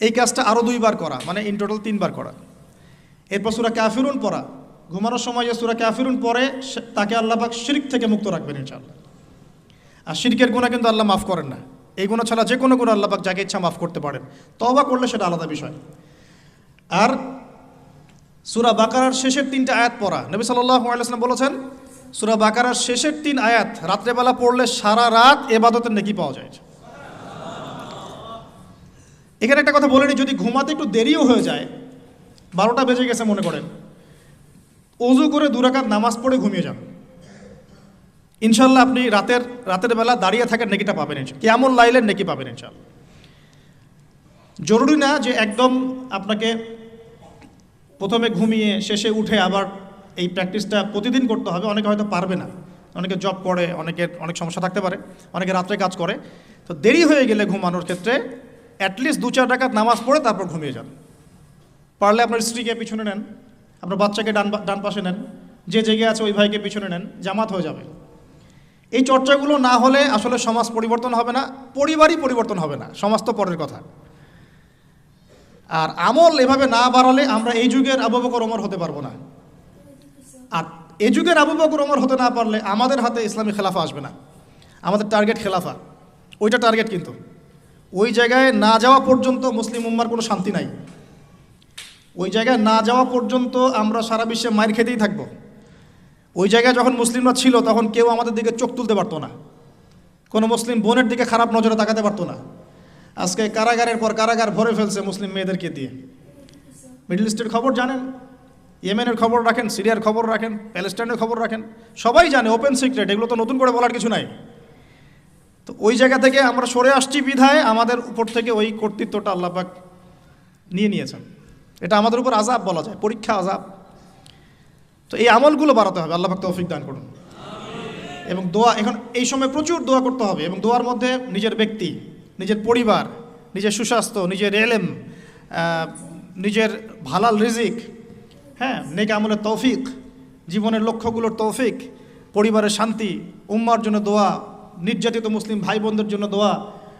এই কাজটা আরও 2 বার করা, মানে ইন টোটাল 3 বার করা। এরপর সূরা কাফিরুন পড়া। ঘুমানোর সময় যে সূরা কাফিরুন পড়ে তাকে আল্লাহ পাক শিরক থেকে মুক্ত রাখবেন ইনশাআল্লাহ। আর শিরকের গুনাহ কিন্তু আল্লাহ মাফ করেন না। এই গুনাহ ছাড়া যে কোনো গুনাহ আল্লাহ পাক যাকে ইচ্ছা মাফ করতে পারেন, তওবা করলে সেটা আলাদা বিষয়। আর সূরা বাকারার শেষের 3টা আয়াত পড়া। নবী সাল্লাল্লাহু আলাইহি ওয়াসাল্লাম বলেছেন সূরা বাকারার শেষের 3 আয়াত রাত্রেবেলা পড়লে সারা রাত ইবাদতের নেকি পাওয়া যায়। এখানে একটা কথা বলে নিই, যদি ঘুমাতে একটু দেরিও হয়ে যায়, 12টা বেজে গেছে মনে করেন, ওযু করে 2 রাকাত নামাজ পড়ে ঘুমিয়ে যান, ইনশাআল্লাহ আপনি রাতের বেলা দাঁড়িয়ে থাকার নেকিটা পাবেন ইনশাআল্লাহ, কিয়ামুল লাইলের নেকি পাবেন ইনশাআল্লাহ। জরুরি না যে একদম আপনাকে প্রথমে ঘুমিয়ে শেষে উঠে আবার এই প্র্যাকটিসটা প্রতিদিন করতে হবে। অনেকে হয়তো পারবে না, অনেকে জব করে, অনেকের অনেক সমস্যা থাকতে পারে, অনেকে রাত্রে কাজ করে। তো দেরি হয়ে গেলে ঘুমানোর ক্ষেত্রে অ্যাটলিস্ট 2-4 রাকাত নামাজ পড়ে তারপর ঘুমিয়ে যান। পারলে আপনার স্ত্রীকে পিছনে নেন, আপনার বাচ্চাকে ডান পাশে নেন, যে জেগে আছে ওই ভাইকে পিছনে নেন, জামাত হয়ে যাবে। এই চর্চাগুলো না হলে আসলে সমাজ পরিবর্তন হবে না, পরিবারই পরিবর্তন হবে না, সমাজ তো পরের কথা। আর আমল এভাবে না বাড়ালে আমরা এই যুগের আবু বকর ওমর হতে পারবো না। আর এই যুগের আবু বকর ওমর হতে না পারলে আমাদের হাতে ইসলামী খেলাফা আসবে না। আমাদের টার্গেট খেলাফা, ওইটা টার্গেট, কিন্তু ওই জায়গায় না যাওয়া পর্যন্ত মুসলিম উম্মার কোনো শান্তি নাই। ওই জায়গায় না যাওয়া পর্যন্ত আমরা সারা বিশ্বে মাইর খেতেই থাকবো। ওই জায়গায় যখন মুসলিমরা ছিল তখন কেউ আমাদের দিকে চোখ তুলতে পারতো না, কোনো মুসলিম বোনের দিকে খারাপ নজরে তাকাতে পারতো না। আজকে কারাগারের পর কারাগার ভরে ফেলছে মুসলিম মেয়েদেরকে দিয়ে। মিডল ইস্টের খবর জানেন, ইয়েমেনের খবর রাখেন, সিরিয়ার খবর রাখেন, প্যালেস্টাইনের খবর রাখেন, সবাই জানে, ওপেন সিক্রেট, এগুলো তো নতুন করে বলার কিছু নাই। তো ওই জায়গা থেকে আমরা সরে আসছি বিধায় আমাদের উপর থেকে ওই কর্তৃত্বটা আল্লাহ পাক নিয়েছেন। এটা আমাদের উপর আযাব বলা যায়, পরীক্ষা, আযাব। তো এই আমলগুলো বাড়াতে হবে। আল্লাহ পাক তৌফিক দান করুন। এবং দোয়া, এখন এই সময় প্রচুর দোয়া করতে হবে, এবং দোয়ার মধ্যে নিজের ব্যক্তি, নিজের পরিবার, নিজের সুস্বাস্থ্য, নিজের এলেম, নিজের হালাল রিজিক, হ্যাঁ, নেক আমলের তৌফিক, জীবনের লক্ষ্যগুলোর তৌফিক, পরিবারের শান্তি, উম্মার জন্য দোয়া, নির্যাতিত মুসলিম ভাই বোনদের জন্য দোয়া,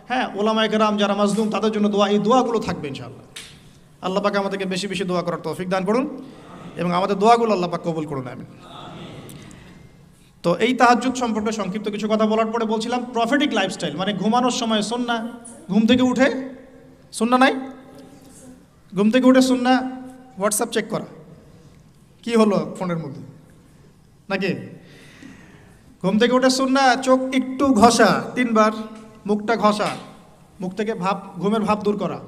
হ্যাঁ, ওলামায়ে কেরাম যারা মাজলুম তাদের জন্য দোয়া, এই দোয়াগুলো থাকবে ইনশাআল্লাহ। আল্লাহ পাক আমাদেরকে বেশি বেশি দোয়া করার তৌফিক দান করুন এবং আমাদের দোয়াগুলো আল্লাহ পাক কবুল করুন, আমিন। তো এই তাহাজ্জুদ সম্পর্কে সংক্ষিপ্ত কিছু কথা বলার পরে বলছিলাম প্রফেটিক লাইফস্টাইল, মানে ঘুমানোর সময় সুন্নাহ, ঘুম থেকে উঠে সুন্নাহ নাই, ঘুম থেকে উঠে সুন্নাহ হোয়াটসঅ্যাপ চেক করা, কি হলো ফোনের মধ্যে নাকি? ঘুম থেকে উঠে সুন্নাহ চোখ একটু ঘষা 3 বার, মুখটা ঘষা, মুখ থেকে ঘুমের ভাব দূর করা,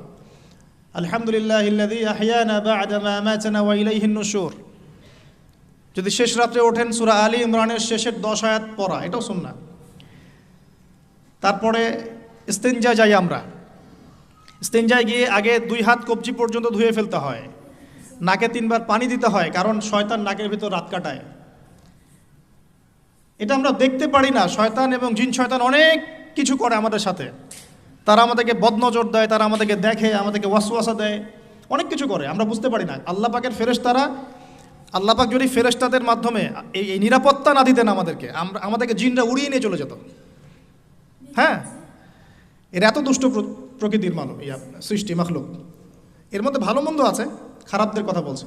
আলহামদুলিল্লাহিল্লাযী আহইয়ানা বা'দা মা আমাতানা ওয়া ইলাইহিন নুশুর। যদি শেষ রাত্রে ওঠেন সূরা আলী ইমরানের শেষের 10 আয়াত পড়া, এটাও সুন্নাহ। তারপরে ইস্তিনজা যাই আমরা, ইস্তিনজায় গিয়ে আগে 2 হাত কবজি পর্যন্ত ধুয়ে ফেলতে হয়, নাকে 3 বার পানি দিতে হয়, কারণ শয়তান নাকের ভিতর রাত কাটায়। এটা আমরা দেখতে পারি না, শয়তান এবং জিন শয়তান অনেক কিছু করে আমাদের সাথে, তারা আমাদেরকে বদনজর দেয়, তারা আমাদেরকে দেখে, আমাদেরকে ওয়াসওয়াসা দেয়, অনেক কিছু করে, আমরা বুঝতে পারি না। আল্লাহ পাকের ফেরেশতারা, আল্লাহ পাক যদি ফেরেশতাদের মাধ্যমে এই নিরাপত্তা না দিতেন আমাদেরকে জিনরা উড়িয়ে নিয়ে চলে যেত। হ্যাঁ, এর এত দুষ্ট প্রকৃতির মানব সৃষ্টি মাখলুক, এর মধ্যে ভালো মন্দ আছে, খারাপদের কথা বলছে।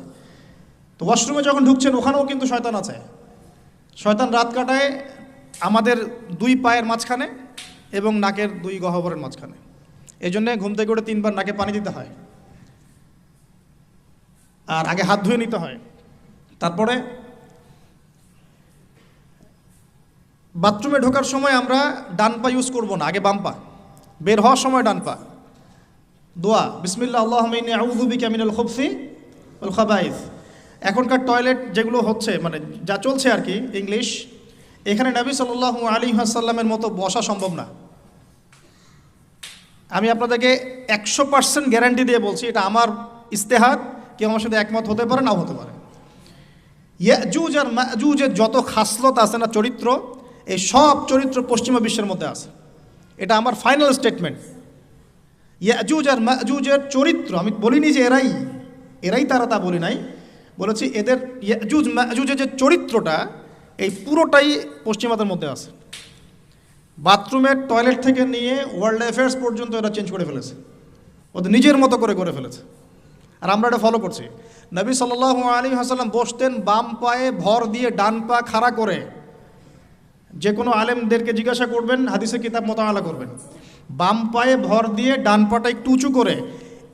তো ওয়াশরুমে যখন ঢুকছেন ওখানেও কিন্তু শয়তান আছে, শয়তান রাত কাটায় আমাদের 2 পায়ের মাঝখানে এবং নাকের 2 গহ্বরের মাঝখানে। এই জন্যে ঘুম থেকে উঠে 3 বার নাকে পানি দিতে হয়, আর আগে হাত ধুয়ে নিতে হয়। তারপরে বাথরুমে ঢোকার সময় আমরা ডান পা ইউজ করব না, আগে বাম পা, বের হওয়ার সময় ডান পা। দোয়া বিসমিল্লাহ আল্লাহুম্মা ইন্নী আউযু বিকা মিনাল খুবসি ওয়াল খাবাইস। এখনকার টয়লেট যেগুলো হচ্ছে, মানে যা চলছে আর কি ইংলিশ, এখানে নবী সাল্লাল্লাহু আলাইহি ওয়াসাল্লামের মতো বসা সম্ভব না। আমি আপনাদেরকে 100% গ্যারান্টি দিয়ে বলছি, এটা আমার ইস্তেহাদ, কেউ আমার সাথে একমত হতে পারে, নাও হতে পারে। ইয়াজুজ আর মাজুজের যত খাসলত আছে না, চরিত্র, এই সব চরিত্র পশ্চিমা বিশ্বের মধ্যে আছে, এটা আমার ফাইনাল স্টেটমেন্ট। ইয়াজুজ আর মাজুজের চরিত্র, আমি বলিনি যে এরাই তারা, তা বলি নাই, বলেছি এদের ইয়াজুজ মাজুজের যে চরিত্রটা, এই পুরোটাই পশ্চিমাদের মধ্যে আছে। বাথরুমের টয়লেট থেকে নিয়ে ওয়ার্ল্ড অ্যাফেয়ার্স পর্যন্ত এরা চেঞ্জ করে ফেলেছে, ওদের নিজের মতো করে ফেলেছে, আর আমরা এটা ফলো করছি। নবী সাল্লাল্লাহু আলাইহি ওয়াসাল্লাম বসতেন বাম পায়ে ভর দিয়ে, ডান পা খাড়া করে। যে কোনো আলেমদেরকে জিজ্ঞাসা করবেন, হাদিসের কিতাব মোতালা করবেন, বাম পায়ে ভর দিয়ে ডান পাটা একটু উঁচু করে,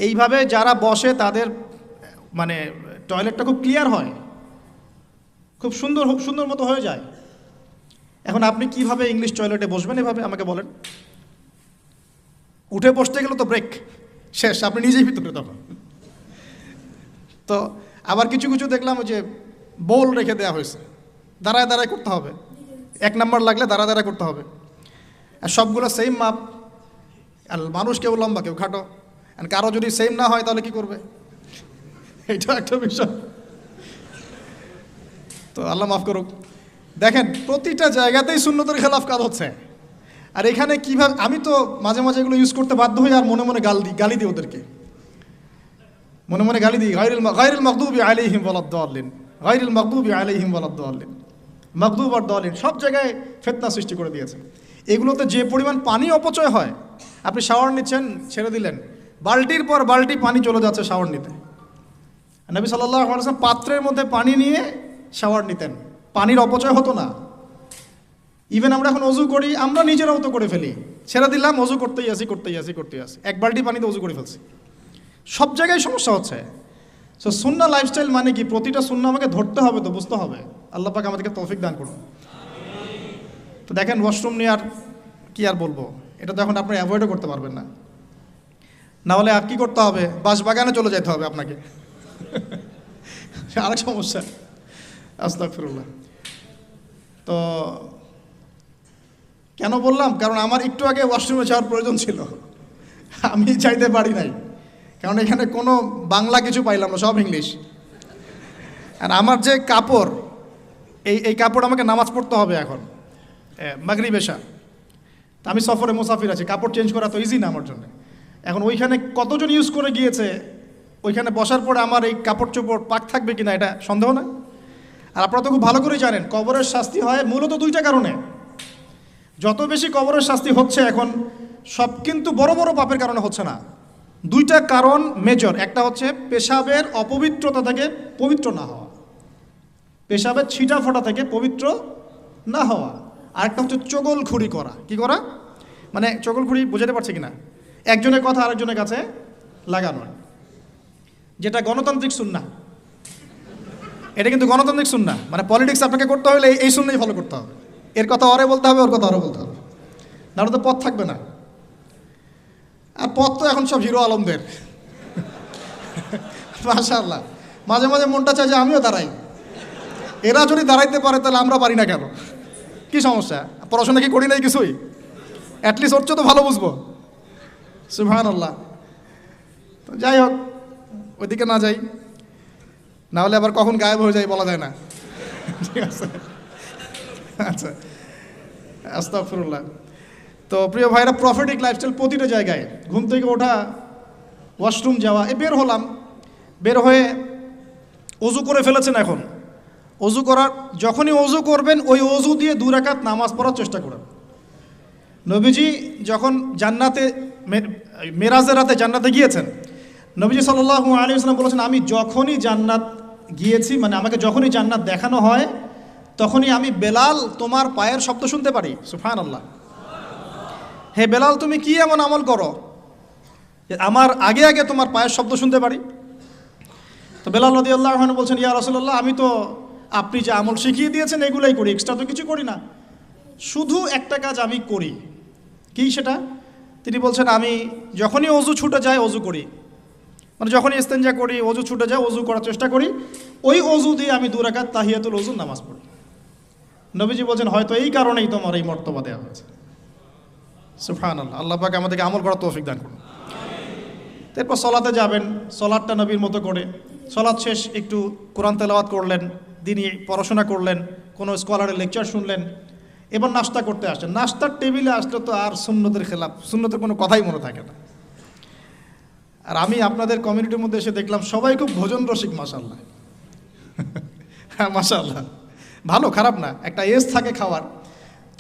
এইভাবে যারা বসে তাদের মানে টয়লেটটা খুব ক্লিয়ার হয়, খুব সুন্দর মতো হয়ে যায়। এখন আপনি কিভাবে ইংলিশ টয়লেটে বসবেন এভাবে, আমাকে বলেন? উঠে বসতে গেলে তো ব্রেক শেষ, আপনি নিজেই ভিতরে তখন। তো আবার কিছু দেখলাম যে বোল রেখে দেওয়া হয়েছে, দাঁড়ায় করতে হবে, 1 নাম্বার লাগলে দাঁড়ায় করতে হবে, আর সবগুলো সেম মাপ, আর মানুষ কেউ লম্বা কেউ খাটো, আর কারো যদি সেম না হয় তাহলে কি করবে, এটা একটা বিষয়। তো আল্লাহ মাফ করুক। দেখেন প্রতিটা জায়গাতেই সুন্নতের খেলাফ কাজ হচ্ছে, আর এখানে কিভাবে, আমি তো মাঝে মাঝে এগুলো ইউজ করতে বাধ্য হই, আর মনে মনে গালি দিই ওদেরকে, মনে মনে গালি দিই, গায়রিল মাগদুবি আলাইহিম ওয়ালাদ-দাল্লিন, গায়রিল মাগদুবি আলাইহিম ওয়ালাদ-দাল্লিন, মাগদুব আর দাল্লিন, সব জায়গায় ফিতনা সৃষ্টি করে দিয়েছে। এগুলোতে যে পরিমাণ পানি অপচয় হয়, আপনি শাওয়ার নিচ্ছেন, ছেড়ে দিলেন, বালতির পর বালতি পানি চলে যাচ্ছে শাওয়ার নিতে। নবী সাল্লাল্লাহু আলাইহি ওয়াসাল্লাম পাত্রের মধ্যে পানি নিয়ে শাওয়ার নিতেন, পানির অপচয় হতো না। ইভেন আমরা এখন অজু করি, আমরা নিজেরাও তো করে ফেলি, ছেড়ে দিলাম, অজু করতেই আসি, 1 বালতি পানিতে অজু করে ফেলছি। সব জায়গায় সমস্যা হচ্ছে। সো সুন্নাহ লাইফস্টাইল মানে কি, প্রতিটা সুন্নাহ আমাকে ধরতে হবে, তো বুঝতে হবে। আল্লাহ পাক আমাদেরকে তৌফিক দান করুন। তো দেখেন ওয়াশরুম নিয়ে আর কি আর বলবো, এটা তো এখন আপনি অ্যাভয়েডও করতে পারবেন না, না হলে আর কি করতে হবে, বাগানে চলে যেতে হবে আপনাকে, আরেক সমস্যা। আস্তাগফিরুল্লাহ। তো কেন বললাম, কারণ আমার একটু আগে ওয়াশরুমে যাওয়ার প্রয়োজন ছিল, আমি চাইতে পারি নাই, কারণ এখানে কোনো বাংলা কিছু পাইলাম না, সব ইংলিশ। আর আমার যে কাপড়, এই কাপড় আমাকে নামাজ পড়তে হবে এখন, মাগরিব এশা। তা আমি সফরে মুসাফির আছি, কাপড় চেঞ্জ করা তো ইজি না আমার জন্য। এখন ওইখানে কতজন ইউজ করে গিয়েছে, ওইখানে বসার পরে আমার এই কাপড় চোপড় পাক থাকবে কিনা এটা সন্দেহ না। আর আপনারা তো খুব ভালো করে জানেন কবরের শাস্তি হয় মূলত দুইটা কারণে। যত বেশি কবরের শাস্তি হচ্ছে এখন সব কিন্তু বড় বড় পাপের কারণে হচ্ছে না। দুইটা কারণ মেজর। একটা হচ্ছে পেশাবের অপবিত্রতা থেকে পবিত্র না হওয়া, পেশাবের ছিটা ফোটা থেকে পবিত্র না হওয়া। আরেকটা হচ্ছে চগলখুরি করা। কি করা? মানে চগলখুরি বোঝাতে পারছে কিনা, একজনের কথা আরেকজনের কাছে লাগানো, যেটা গণতান্ত্রিক সুন্নাহ। এটা কিন্তু গণতান্ত্রিক সুন্নাহ, মানে পলিটিক্স আপনাকে করতে হলে এই সুন্নাহই ফলো করতে হবে। এর কথা ওরে বলতে হবে, ওর কথা ওরে বলতে হবে, নাহলে তো পথ থাকবে না। আর পথ তো এখন সব হিরো আলমদের, মাশাআল্লাহ। মাঝে মাঝে মনটা চায় যে আমিও দাঁড়াই। এরা যদি দাঁড়াইতে পারে তাহলে আমরা পারি না কেন? কি সমস্যা? পড়াশোনা কি করি নাই কিছুই? অ্যাটলিস্ট ওর চেয়ে তো ভালো বুঝবো। সুবহানাল্লাহ। তো যাই হোক, ওইদিকে না যাই, না হলে আবার কখন গায়েব হয়ে যায় বলা যায় না। ঠিক আছে, আচ্ছা, আস্তাগফিরুল্লাহ। তো প্রিয় ভাইরা, প্রফিটিক লাইফস্টাইল প্রতিটা জায়গায়, ঘুম থেকে ওঠা, ওয়াশরুম যাওয়া, বের হলাম, বের হয়ে অজু করে ফেলেছেন। এখন অজু করার, যখনই অজু করবেন ওই অজু দিয়ে 2 রাকাত নামাজ পড়ার চেষ্টা করেন। নবীজি যখন জান্নাতে মেরাজের রাতে জান্নাতে গিয়েছেন, নবীজি সাল্লাল্লাহু আলাইহি ওয়াসাল্লাম বলেছেন, আমি যখনই জান্নাত গিয়েছি, মানে আমাকে যখনই জান্নাত দেখানো হয় তখনই আমি বেলাল তোমার পায়ের শব্দ শুনতে পারি। সুবহানাল্লাহ। হে বেলাল, তুমি কি এমন আমল করো আমার আগে আগে তোমার পায়ের শব্দ শুনতে পারি? তো বেলাল রাদিয়াল্লাহু আনহু বলছেন, ইয়া রাসূলুল্লাহ, আমি তো আপনি যে আমল শিখিয়ে দিয়েছেন এগুলাই করি, এক্সট্রা তো কিছু করি না। শুধু একটা কাজ আমি করি। কি সেটা? তিনি বলছেন, আমি যখনই অজু ছুটে যায় অজু করি, মানে যখনই ইস্তেঞ্জা করি, অজু ছুটে যায়, অজু করার চেষ্টা করি, ওই অজু দিয়ে আমি 2 রাকাত তাহিয়াতুল ওযু নামাজ পড়ি। নবীজি বলছেন, হয়তো এই কারণেই তোমার এই মর্তবা দেওয়া হয়েছে। সুবহানাল্লাহ। আল্লাহ পাক আমাদেরকে আমল করার তৌফিক দান করুন। তারপর সলাতে যাবেন, সলাতটা নবীর মতো করে। সলাত শেষ একটু কোরআন তেলাওয়াত করলেন, দিনই পড়াশোনা করলেন, কোনো স্কলারের লেকচার শুনলেন। এবার নাস্তা করতে আসেন। নাস্তার টেবিলে আসলে তো আর সুন্নতের খেলাফ, সুন্নতের কোনো কথাই মনে থাকে না। আর আমি আপনাদের কমিউনিটির মধ্যে এসে দেখলাম সবাই খুব ভোজন রসিক। মাশাআল্লাহ, হ্যাঁ মাশাআল্লাহ, ভালো, খারাপ না, একটা এজ থাকে খাওয়ার।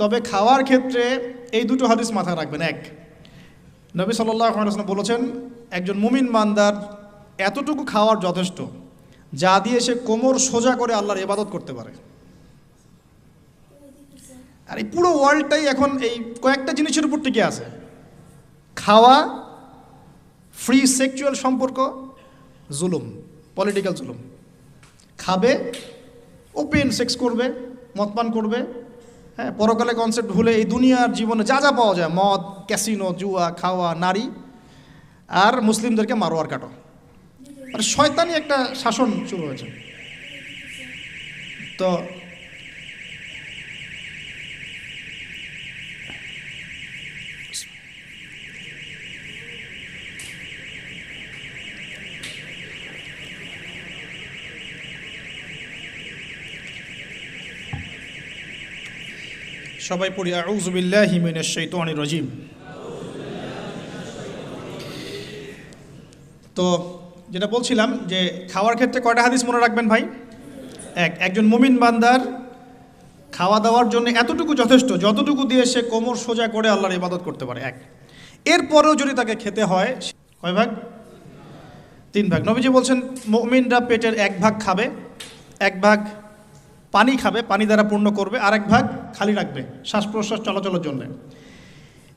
তবে খাওয়ার ক্ষেত্রে এই দুটো হাদিস মাথায় রাখবেন। এক, নবী সাল্লাল্লাহু আলাইহি ওয়াসাল্লাম বলেছেন, একজন মুমিন বান্দার এতটুকু খাওয়ার যথেষ্ট যা দিয়ে সে কোমর সোজা করে আল্লাহর ইবাদত করতে পারে। আর এই পুরো ওয়ার্ল্ডটাই এখন এই কয়েকটা জিনিসের উপর টিকে আছে: খাওয়া, ফ্রি সেক্সুয়াল সম্পর্ক, জুলুম, পলিটিক্যাল জুলুম। খাবে, ওপেন সেক্স করবে, মদপান করবে, হ্যাঁ, পরকালে কনসেপ্ট ভুলে এই দুনিয়ার জীবনে যা যা পাওয়া যায়, মদ, ক্যাসিনো, জুয়া, খাওয়া, নারী, আর মুসলিমদেরকে মারো আর কাটো। আর শয়তানি একটা শাসন শুরু হয়েছে। তো সবাই পড়ি, আউযু বিল্লাহি মিনাশ শাইতানির রাজিম। তো যেটা বলছিলাম যে খাওয়ার ক্ষেত্রে কয়টা হাদিস মনে রাখবেন ভাই? এক, একজন মুমিন বান্দার খাওয়া দাওয়ার জন্য এতটুকু যথেষ্ট যতটুকু দিয়ে সে কোমর সোজা করে আল্লাহর ইবাদত করতে পারে। এক, এরপরেও যদি তাকে খেতে হয়, কয় ভাগ? 3 ভাগ। নবীজি বলছেন, মুমিনরা পেটের 1 ভাগ খাবে, 1 ভাগ পানি খাবে, পানি দ্বারা পূর্ণ করবে, আর 1 ভাগ খালি রাখবে শ্বাস প্রশ্বাস চলাচলের জন্য।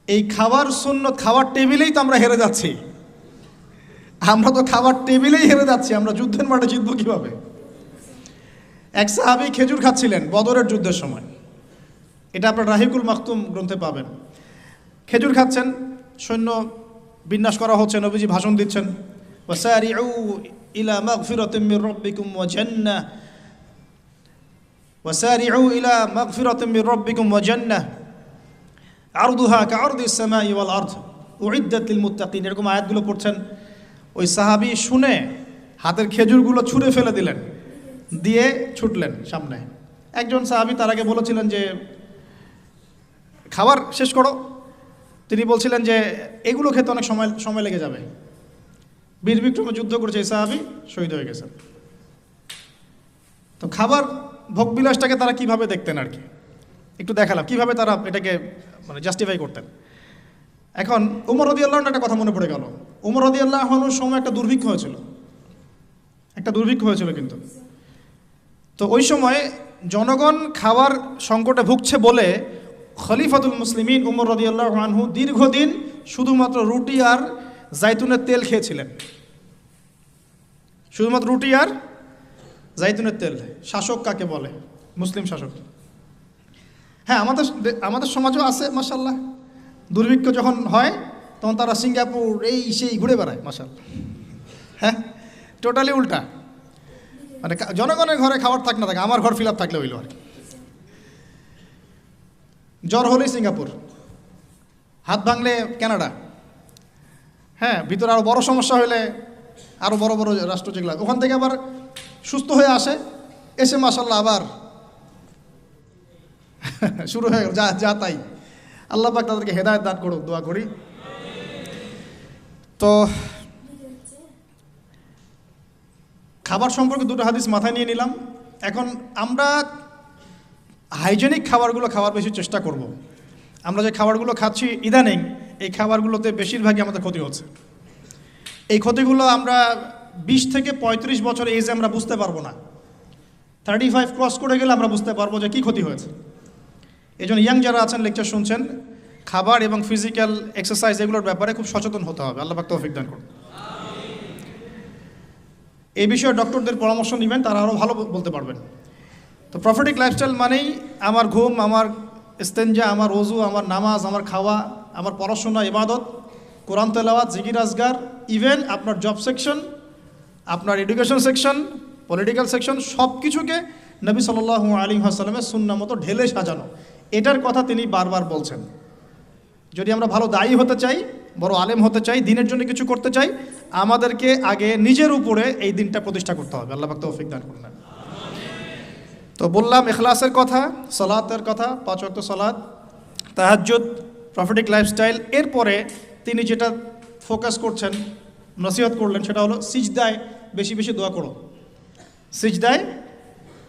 এই খাওয়ার সুন্নত, খাওয়ার টেবিলেই তো আমরা হেরে যাচ্ছি। আমরা তো খাওয়ার টেবিলেই হেরে যাচ্ছি, আমরা যুদ্ধের মাঠে জিতবো কিভাবে? এক সাহাবী খেজুর খাচ্ছিলেন বদরের যুদ্ধের সময়, এটা আপনার রাহিকুল মাকতুম গ্রন্থে পাবেন। খেজুর খাচ্ছেন, সৈন্য বিন্যাস করা হচ্ছে, নবীজি ভাষণ দিচ্ছেন, ওয়াসারিউ ইলা মাগফিরাতিম মির রাব্বিকুম ওয়া জান্নাহ, ওয়াসারিউ ইলা মাগফিরাতিম মির রাব্বিকুম ওয়া জান্নাহ আরদুহা কাআরদিস সামাই ওয়াল আরদ উইদ্দাত লিল মুত্তাকিন। এরকম আয়াতগুলো পড়ছেন। ওই সাহাবী শুনে হাতের খেজুরগুলো ছুঁড়ে ফেলে দিলেন, দিয়ে ছুটলেন সামনে। একজন সাহাবী তার আগে বলেছিলেন যে খাবার শেষ করো। তিনি বলছিলেন যে এগুলো খেতে অনেক সময় লেগে যাবে। বীর বিক্রমে যুদ্ধ করেছে এই সাহাবী, শহীদ হয়ে গেছেন। তো খাবার ভোগবিলাসটাকে তারা কিভাবে দেখতেন আর কি, একটু দেখালাম কিভাবে তারা এটাকে মানে জাস্টিফাই করতেন। এখন উমর রাদিয়াল্লাহু আনহু একটা কথা মনে পড়ে গেল। উমর রাদিয়াল্লাহু আনহুর সময় একটা দুর্ভিক্ষ হয়েছিল কিন্তু। তো ওই সময় জনগণ খাবার সংকটে ভুগছে বলে খলিফাতুল মুসলিমিন উমর রাদিয়াল্লাহু আনহু দীর্ঘদিন শুধুমাত্র রুটি আর জাইতুনের তেল খেয়েছিলেন। শুধুমাত্র রুটি আর জাইতুনের তেল। শাসক কাকে বলে? মুসলিম শাসক। হ্যাঁ, আমাদের সমাজও আছে মাশাআল্লাহ। দুর্ভিক্ষ যখন হয় তখন তারা সিঙ্গাপুর এই সেই ঘুরে বেড়ায় মাশাআল্লাহ। হ্যাঁ, টোটালি উল্টা। মানে জনগণের ঘরে খাবার থাক না থাকে, আমার ঘর ফিল আপ থাকলে হইল আর কি। জ্বর হলেই সিঙ্গাপুর, হাত ভাঙলে কানাডা। হ্যাঁ, ভিতরে আরও বড় সমস্যা হলে আরও বড় বড় রাষ্ট্র যেগুলো, ওখান থেকে আবার সুস্থ হয়ে এসে মাশাআল্লাহ আবার শুরু হয়ে গেল যা তাই। আল্লাহ পাক তাদেরকে হেদায়েত দান করুক, দোয়া করি। তো খাবার সম্পর্কে দুটো হাদিস মাথায় নিয়ে নিলাম। এখন আমরা হাইজেনিক খাবারগুলো খাওয়ার বেশি চেষ্টা করব। আমরা যে খাবারগুলো খাচ্ছি ইদানিং, এই খাবারগুলোতে বেশিরভাগই আমাদের ক্ষতি হচ্ছে। এই ক্ষতিগুলো আমরা 20 থেকে 35 বছর এজে আমরা বুঝতে পারবো না। 35 ক্রস করে গেলে আমরা বুঝতে পারবো যে কী ক্ষতি হয়েছে। এই জন্য ইয়াং যারা আছেন, লেকচার শুনছেন, খাবার এবং ফিজিক্যাল এক্সারসাইজ এগুলোর ব্যাপারে খুব সচেতন হতে হবে। আল্লাহ পাক তৌফিক দান করুন। এই বিষয়ে ডক্টরদের পরামর্শ নেবেন, তারা আরও ভালো বলতে পারবেন। তো প্রফেটিক লাইফস্টাইল মানেই আমার ঘুম, আমার ইস্তেঞ্জা, আমার ওযু, আমার নামাজ, আমার খাওয়া, আমার পড়াশোনা, ইবাদত, কোরআন তেলাওয়াত, জিকির আজগার, ইভেন আপনার জব সেকশন, আপনার এডুকেশন সেকশন, পলিটিক্যাল সেকশন, সব কিছুকে নবী সাল্লাল্লাহু আলাইহি ওয়াসাল্লামের সুন্নাহ মতো ঢেলে সাজানো, এটার কথা তিনি বারবার বলছেন। যদি আমরা ভালো দায়ী হতে চাই, বড় আলেম হতে চাই, দিনের জন্য কিছু করতে চাই, আমাদেরকে আগে নিজের উপরে এই দিনটা প্রতিষ্ঠা করতে হবে। আল্লাহ পাক তৌফিক দান করুন। তো বললাম ইখলাসের কথা, সালাতের কথা, 5 ওয়াক্ত সালাত, তাহাজ্জুদ, প্রফেটিক লাইফস্টাইল। এরপরে তিনি যেটা ফোকাস করছেন, নসিহত করলেন, সেটা হলো সিজদায় বেশি বেশি দোয়া করো। সিজদায়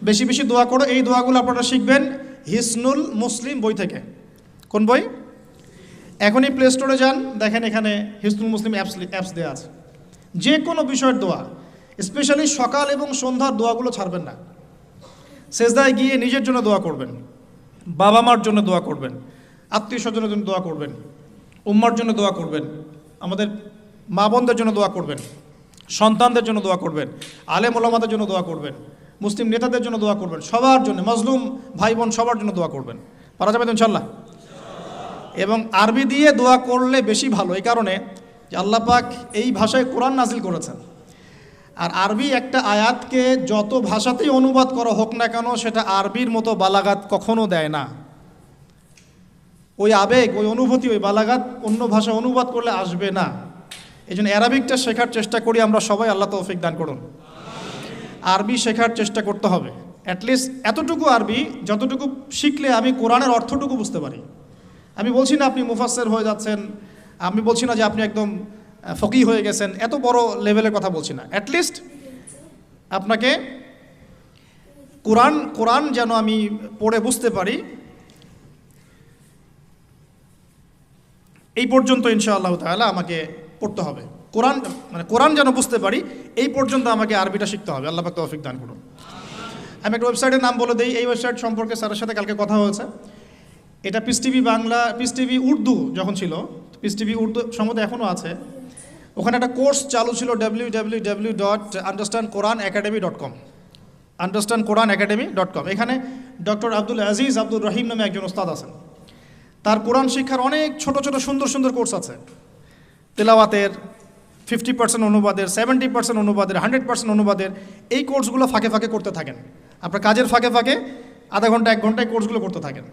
বেশি বেশি দোয়া করো। এই দোয়াগুলো আপনারা শিখবেন হিসনুল মুসলিম বই থেকে। কোন বই? এখনই প্লে স্টোরে যান, দেখেন এখানে হিসনুল মুসলিম অ্যাপস দেওয়া আছে। যে কোনো বিষয়ের দোয়া, স্পেশালি সকাল এবং সন্ধ্যার দোয়াগুলো ছাড়বেন না। সেজদায় গিয়ে নিজের জন্য দোয়া করবেন, বাবা মার জন্য দোয়া করবেন, আত্মীয় স্বজনের জন্য দোয়া করবেন, উম্মার জন্য দোয়া করবেন, আমাদের মা বোনদের জন্য দোয়া করবেন, সন্তানদের জন্য দোয়া করবেন, আলেম ওলামাদের জন্য দোয়া করবেন, মুসলিম নেতাদের জন্য দোয়া করবেন, সবার জন্য, মাজলুম ভাই বোন সবার জন্য দোয়া করবেন। পারা যাবে তো ইনশাল্লাহ? এবং আরবি দিয়ে দোয়া করলে বেশি ভালো, এই কারণে যে আল্লাহ পাক এই ভাষায় কোরআন নাজিল করেছেন। আর আরবি একটা আয়াতকে যত ভাষাতেই অনুবাদ করা হোক না কেন, সেটা আরবির মতো বালাগাত কখনো দেয় না। ওই আবেগ, ওই অনুভূতি, ওই বালাগাত অন্য ভাষা অনুবাদ করলে আসবে না। এই জন্য অ্যারাবিকটা শেখার চেষ্টা করি আমরা সবাই। আল্লাহ তৌফিক দান করুন। আরবি শেখার চেষ্টা করতে হবে, অ্যাটলিস্ট এতটুকু আরবি যতটুকু শিখলে আমি কোরআনের অর্থটুকু বুঝতে পারি। আমি বলছি না আপনি মুফাসসির হয়ে যাচ্ছেন, আমি বলছি না যে আপনি একদম ফকি হয়ে গেছেন, এত বড় লেভেলের কথা বলছি না। অ্যাটলিস্ট আপনাকে কোরআন যেন আমি পড়ে বুঝতে পারি, এই পর্যন্ত ইনশাআল্লাহ তাআলা আমাকে পড়তে হবে। কোরআন যেন বুঝতে পারি, এই পর্যন্ত আমাকে আরবিটা শিখতে হবে। আল্লাহ পাক তৌফিক দান করুন। আমি একটা ওয়েবসাইটের নাম বলে দিই। এই ওয়েবসাইট সম্পর্কে স্যারের সাথে কালকে কথা হয়েছে। এটা piece TV Bangla, piece TV Urdu যখন ছিল, পিস টিভি উর্দু সম্ভবত এখনও আছে। ওখানে একটা কোর্স চালু ছিল www.understandquranacademy.com, understandquranacademy.com। এখানে ডক্টর আব্দুল আজিজ আব্দুর রহিম নামে একজন ওস্তাদ আছেন। তার কোরআন শিক্ষার অনেক ছোট ছোট সুন্দর সুন্দর কোর্স আছে। তেলাওয়াতের 50% অনুবাদের, 70% অনুবাদের, 100% অনুবাদের। এই কোর্সগুলো ফাঁকে ফাঁকে করতে থাকেন। আপনার কাজের ফাঁকে ফাঁকে আধা ঘন্টা 1 ঘন্টায় কোর্সগুলো করতে থাকেন।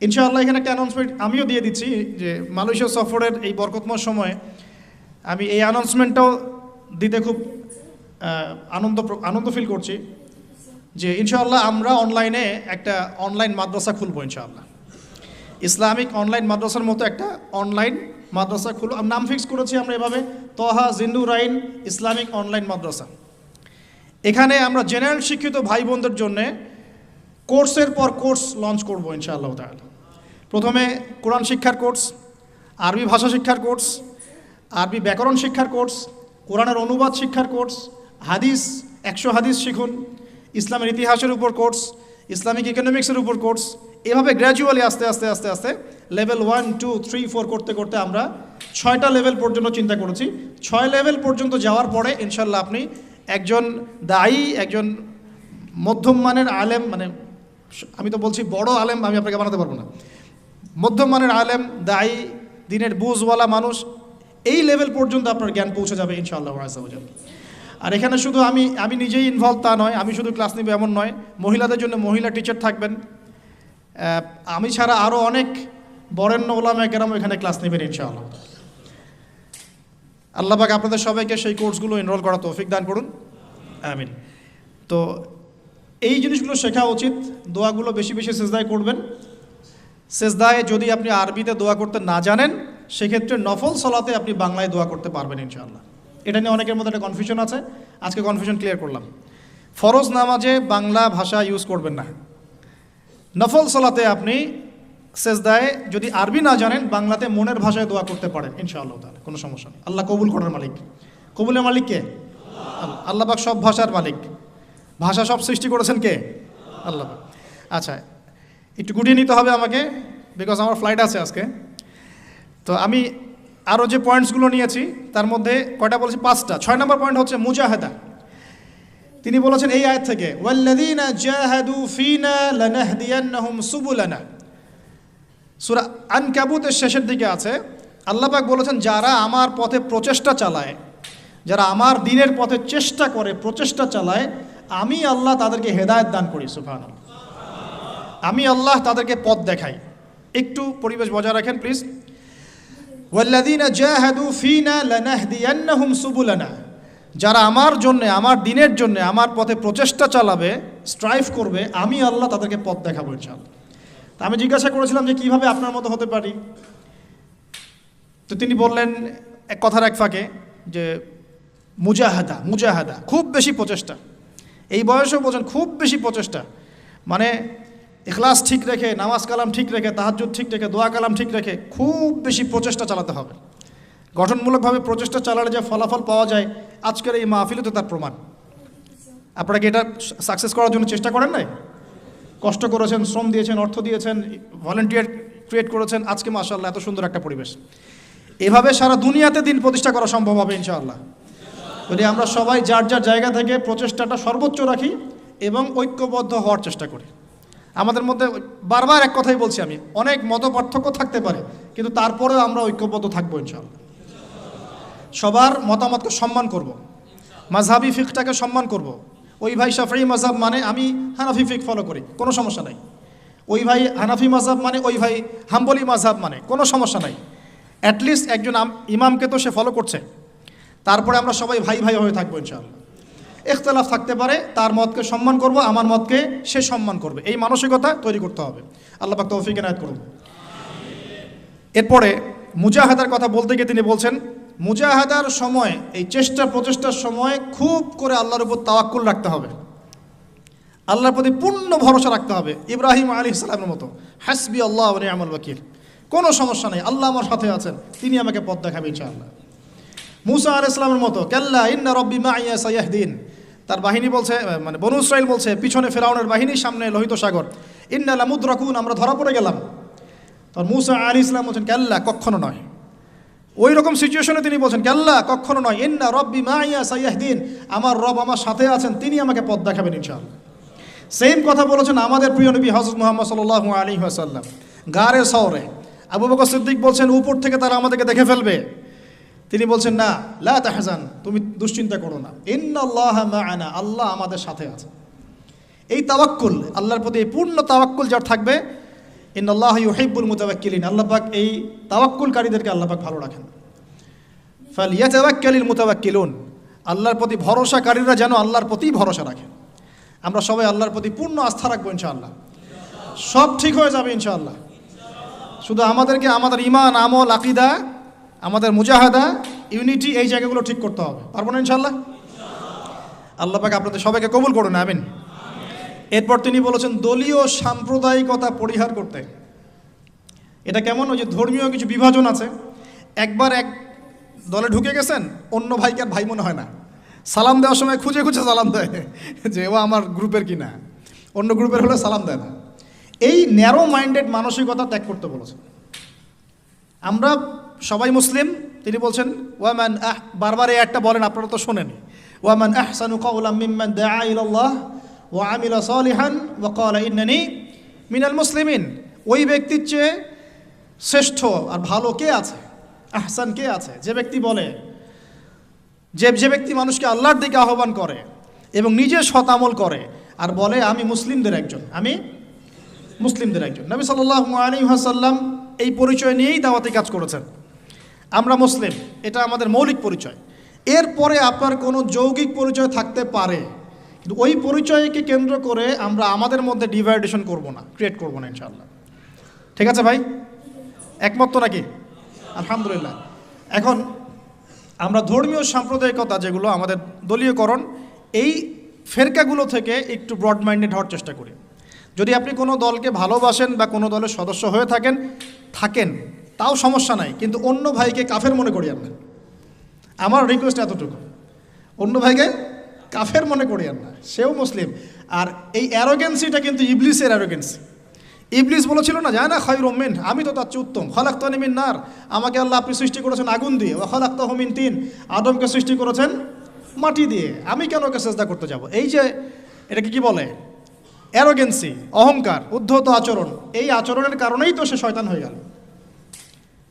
ইনশাআল্লাহ এখানে একটা অ্যানাউন্সমেন্ট আমিও দিয়ে দিচ্ছি যে মালয়েশিয়া সফরের এই বরকতময় সময়ে আমি এই অ্যানাউন্সমেন্টটাও দিতে খুব আনন্দ ফিল করছি যে ইনশাআল্লাহ আমরা অনলাইনে একটা অনলাইন মাদ্রাসা খুলবো ইনশাআল্লাহ। ইসলামিক অনলাইন মাদ্রাসার মতো একটা অনলাইন মাদ্রাসা খুলো, নাম ফিক্স করেছি আমরা এভাবে, তহা জিন্নুরাইন ইসলামিক অনলাইন মাদ্রাসা। এখানে আমরা জেনারেল শিক্ষিত ভাই বোনদের জন্যে কোর্সের পর কোর্স লঞ্চ করবো ইনশাআল্লাহ তাআলা। প্রথমে কোরআন শিক্ষার কোর্স, আরবি ভাষা শিক্ষার কোর্স, আরবি ব্যাকরণ শিক্ষার কোর্স, কোরআনের অনুবাদ শিক্ষার কোর্স, হাদিস 100 হাদিস শিখুন, ইসলামের ইতিহাসের উপর কোর্স, ইসলামিক ইকোনমিক্সের উপর কোর্স, এভাবে গ্র্যাজুয়ালি আস্তে আস্তে আস্তে আস্তে লেভেল 1, 2, 3, 4 করতে করতে আমরা 6টা লেভেল পর্যন্ত চিন্তা করেছি। 6 লেভেল পর্যন্ত যাওয়ার পরে ইনশাল্লাহ আপনি একজন দায়ী, একজন মধ্যম মানের আলেম, মানে আমি তো বলছি বড় আলেম আমি আপনাকে বানাতে পারবো না, মধ্যম মানের আলেম, দায়ী, দিনের বুঝওয়ালা মানুষ, এই লেভেল পর্যন্ত আপনার জ্ঞান পৌঁছে যাবে ইনশাআল্লাহ আযজা ওয়া জাল। আর এখানে শুধু আমি নিজেই ইনভলভ তা নয়, আমি শুধু ক্লাস নিব এমন নয়, মহিলাদের জন্য মহিলা টিচার থাকবেন, আমি ছাড়া আরও অনেক বরেণ্য ওলামায়ে কেরাম এখানে ক্লাস নেবেন ইনশাআল্লাহ। আল্লাহ পাক আপনাদের সবাইকে সেই কোর্সগুলো এনরোল করার তৌফিক দান করুন, আমিন। তো এই জিনিসগুলো শেখা উচিত। দোয়াগুলো বেশি বেশি সিজদায় করবেন। সিজদায় যদি আপনি আরবিতে দোয়া করতে না জানেন, সেক্ষেত্রে নফল সালাতে আপনি বাংলায় দোয়া করতে পারবেন ইনশাআল্লাহ। এটা নিয়ে অনেকের মধ্যে একটা কনফিউশন আছে, আজকে কনফিউশন ক্লিয়ার করলাম। ফরজ নামাজে বাংলা ভাষা ইউজ করবেন না। নফল সালাতে আপনি সিজদায় যদি আরবি না জানেন, বাংলাতে মনের ভাষায় দোয়া করতে পারেন ইনশাআল্লাহ তাআলা, কোনো সমস্যা নেই। আল্লাহ কবুল করার মালিক। কবুলের মালিক কে? আল্লাহ পাক সব ভাষার মালিক। ভাষা সব সৃষ্টি করেছেন কে? আল্লাহ পাক। আচ্ছা, একটু গুটিয়ে নিতে হবে আমাকে, বিকজ আমার ফ্লাইট আছে আজকে। তো আমি আরও যে পয়েন্টসগুলো নিয়েছি তার মধ্যে কয়টা বলেছি? 5টা। 6 নম্বর পয়েন্ট হচ্ছে মুজাহাদা। তিনি বলেছেন এই আয়াত থেকে, ওয়াল্লাযীনা জাহাদু ফীনা লানাহদিয়ান্নাহুম সুবুলানা। সূরা আনকাবুতের শেষের দিকে আছে, আল্লাহ পাক বলেছেন যারা আমার পথে প্রচেষ্টা চালায়, যারা আমার দ্বীনের পথে চেষ্টা করে, প্রচেষ্টা চালায়, আমি আল্লাহ তাদেরকে হেদায়েত দান করি। সুবহানাল্লাহ। আমি আল্লাহ তাদেরকে পথ দেখাই। একটু পরিবেশ বজায় রাখেন প্লিজ। ওয়াল্লাযীনা জাহাদু ফীনা লানাহদিয়ান্নাহুম সুবুলানা। যারা আমার জন্যে, আমার দ্বীনের জন্যে, আমার পথে প্রচেষ্টা চালাবে, স্ট্রাইভ করবে, আমি আল্লাহ তাদেরকে পথ দেখাবো ইনশাআল্লাহ। তা আমি জিজ্ঞাসা করেছিলাম যে কিভাবে আপনার মতো হতে পারি, তো তিনি বললেন এক কথার এক ফাঁকে যে মুজাহাদা, মুজাহাদা, খুব বেশি প্রচেষ্টা। এই বয়সেও বলছেন খুব বেশি প্রচেষ্টা, মানে ইখলাস ঠিক রেখে, নামাজ কালাম ঠিক রেখে, তাহাজ্জুদ ঠিক রেখে, দোয়া কালাম ঠিক রেখে খুব বেশি প্রচেষ্টা চালাতে হবে। গঠনমূলকভাবে প্রচেষ্টা চালালে যে ফলাফল পাওয়া যায়, আজকের এই মাহফিলে তো তার প্রমাণ। আপনারা কি এটা সাকসেস করার জন্য চেষ্টা করেন নাই? কষ্ট করেছেন, শ্রম দিয়েছেন, অর্থ দিয়েছেন, ভলেন্টিয়ার ক্রিয়েট করেছেন, আজকে মাশাআল্লাহ এত সুন্দর একটা পরিবেশ। এভাবে সারা দুনিয়াতে দিন প্রতিষ্ঠা করা সম্ভব হবে ইনশাআল্লাহ, যদি আমরা সবাই যার যার জায়গা থেকে প্রচেষ্টাটা সর্বোচ্চ রাখি এবং ঐক্যবদ্ধ হওয়ার চেষ্টা করি। আমাদের মধ্যে বারবার এক কথাই বলছি আমি, অনেক মত পার্থক্য থাকতে পারে, কিন্তু তারপরেও আমরা ঐক্যবদ্ধ থাকবো ইনশাআল্লাহ। সবার মতামতকে সম্মান করব, মাযহাবি ফিকহটাকে সম্মান করব। ওই ভাই শাফিঈ মাযহাব মানে আমি হানাফি ফিকহ ফলো করি, কোনো সমস্যা নাই। ওই ভাই হানাফি মাযহাব মানে ওই ভাই হাম্বলি মাযহাব মানে, কোনো সমস্যা নাই। অ্যাটলিস্ট একজন ইমামকে তো সে ফলো করছে, তারপরে আমরা সবাই ভাই ভাই হয়ে থাকবো ইনশাআল্লাহ। ইখতিলাফ থাকতে পারে, তার মতকে সম্মান করব, আমার মতকে সে সম্মান করবে, এই মানসিকতা তৈরি করতে হবে। আল্লাহ পাক তৌফিক এনায়েত করুন। এরপরে মুজাহাদার কথা বলতে গিয়ে তিনি বলছেন, মুজাহাদার সময়, এই চেষ্টা প্রচেষ্টার সময় খুব করে আল্লাহর উপর তাওয়াক্কুল রাখতে হবে, আল্লাহর প্রতি পূর্ণ ভরসা রাখতে হবে। ইব্রাহিম আলাইহিস সালামের মতো, হাসবি আল্লাহ ওয়া নি'মাল ওয়াকিল, কোনো সমস্যা নেই, আল্লাহ আমার সাথে আছেন, তিনি আমাকে পথ দেখাবেন ইনশাআল্লাহ। মুসা আলাইহিস সালামের মতো, কাল্লা ইন্না রাব্বি মাইয়া সায়াহদিন, তার বাহিনী বলছে, মানে বনু ইসরাইল বলছে, পিছনে ফেরাউনের বাহিনী, সামনে লোহিত সাগর, ইন্না লামুদরাকুন, আমরা ধরা পড়ে গেলাম। তখন মুসা আলাইহিস সালাম বলছেন, কাল্লা, কখনো নয়। ওই রকম সিচুয়েশনে তিনি বলছেন, কাল্লা, কখনো নয়, ইন্না রাব্বি মাইয়া সায়াহদিন, আমার রব আমার সাথে আছেন, তিনি আমাকে পথ দেখাবেন ইনশাআল্লাহ। সেম কথা বলেছেন আমাদের প্রিয় নবী হযরত মুহাম্মদ সাল্লাল্লাহু আলাইহি ওয়াসাল্লাম গারে সওরে। আবু বকর সিদ্দিক বলছেন উপর থেকে তারা আমাদেরকে দেখে ফেলবে, তিনি বলছেন না, লা তাহজান, তুমি দুশ্চিন্তা করো না, ইন্নাল্লাহা মা'ানা, আল্লাহ আমাদের সাথে আছে। এই তাওয়াক্কুল, আল্লাহর প্রতি এই পূর্ণ তাওয়াক্কুল যার থাকবে, ইন্নাল্লাহা ইউহিব্বুল মুতাওয়াক্কিলিন, আল্লাহ পাক এই তাওয়াক্কুলকারীদেরকে আল্লাহ পাক ভালো রাখেন। ফালইয়াতাওয়াক্কালিল মুতাওয়াক্কিলুন, আল্লাহর প্রতি ভরসাকারীরা যেন আল্লাহর প্রতি ভরসা রাখে। আমরা সবাই আল্লাহর প্রতি পূর্ণ আস্থা রাখবো ইনশাআল্লাহ, সব ঠিক হয়ে যাবে ইনশাআল্লাহ, শুধু আমাদেরকে আমাদের ঈমান, আমল, আকীদা, আমাদের মুজাহাদা, ইউনিটি, এই জায়গাগুলো ঠিক করতে হবে। পারবো না ইনশাআল্লাহ? আল্লাহ পাক আপনাদের সবাইকে কবুল করুন, আমিন। এরপর তিনি বলেছেন দলীয় সাম্প্রদায়িকতা পরিহার করতে। এটা কেমন? ওই যে ধর্মীয় কিছু বিভাজন আছে, একবার এক দলে ঢুকে গেছেন, অন্য ভাইকে আর ভাই মনে হয় না, সালাম দেওয়ার সময় খুঁজে খুঁজে সালাম দেয় যে ও আমার গ্রুপের কিনা, অন্য গ্রুপের হলে সালাম দেয় না। এই ন্যারো মাইন্ডেড মানসিকতা ত্যাগ করতে বলেছেন। আমরা সবাই মুসলিম। তিনি বলছেন ওয়ামান বারবার এই একটা বলেন, আপনারা তো শোনেনি, ওয়ামান আহসানু কাওলাম মিম্মান দাআ ইলাল্লাহ ওয়া আমিলা সালিহান ওয়া ক্বালা ইন্নানি মিনাল মুসলিমিন। ওই ব্যক্তির চেয়ে শ্রেষ্ঠ আর ভালো কে আছে, আহসান কে আছে? যে ব্যক্তি বলে, যে ব্যক্তি মানুষকে আল্লাহর দিকে আহ্বান করে এবং নিজে সৎ আমল করে আর বলে আমি মুসলিমদের একজন, আমি মুসলিমদের একজন। নবী সাল্লাল্লাহু আলাইহি ওয়াসাল্লাম এই পরিচয় নিয়েই দাওয়াতি কাজ করেছেন। আমরা মুসলিম, এটা আমাদের মৌলিক পরিচয়। এরপরে আপনার কোনো যৌগিক পরিচয় থাকতে পারে, কিন্তু ওই পরিচয়কে কেন্দ্র করে আমরা আমাদের মধ্যে ডিভাইডেশন করব না, ক্রিয়েট করব না ইনশাআল্লাহ। ঠিক আছে ভাই? একমত তো নাকি? আলহামদুলিল্লাহ। এখন আমরা ধর্মীয় সাম্প্রদায়িকতা যেগুলো আমাদের দলীয়করণ, এই ফেরকাগুলো থেকে একটু ব্রড মাইন্ডেড হওয়ার চেষ্টা করি। যদি আপনি কোনো দলকে ভালোবাসেন বা কোনো দলের সদস্য হয়ে থাকেন তাও সমস্যা নাই, কিন্তু অন্য ভাইকে কাফের মনে করিয়েন না। আমার রিকোয়েস্ট এতটুকু, অন্য ভাইকে কাফের মনে করিয়েন না, সেও মুসলিম। আর এই অ্যারোগেন্সিটা কিন্তু ইবলিসের অ্যারোগেন্সি। ইবলিস বলেছিল না, জানা খায়রুম মিন, আমি তো তার চেয়ে উত্তম, খালাকতানি মিন নার, আমাকে আল্লাহ আপনি সৃষ্টি করেছেন আগুন দিয়ে, ওয়া খালাকতাহু মিন তিন, আদমকে সৃষ্টি করেছেন মাটি দিয়ে, আমি কেন ওকে সেজদা করতে যাব? এই যে এটাকে কি বলে? অ্যারোগেন্সি, অহংকার, উদ্ধত আচরণ। এই আচরণের কারণেই তো সে শয়তান হয়ে গেল।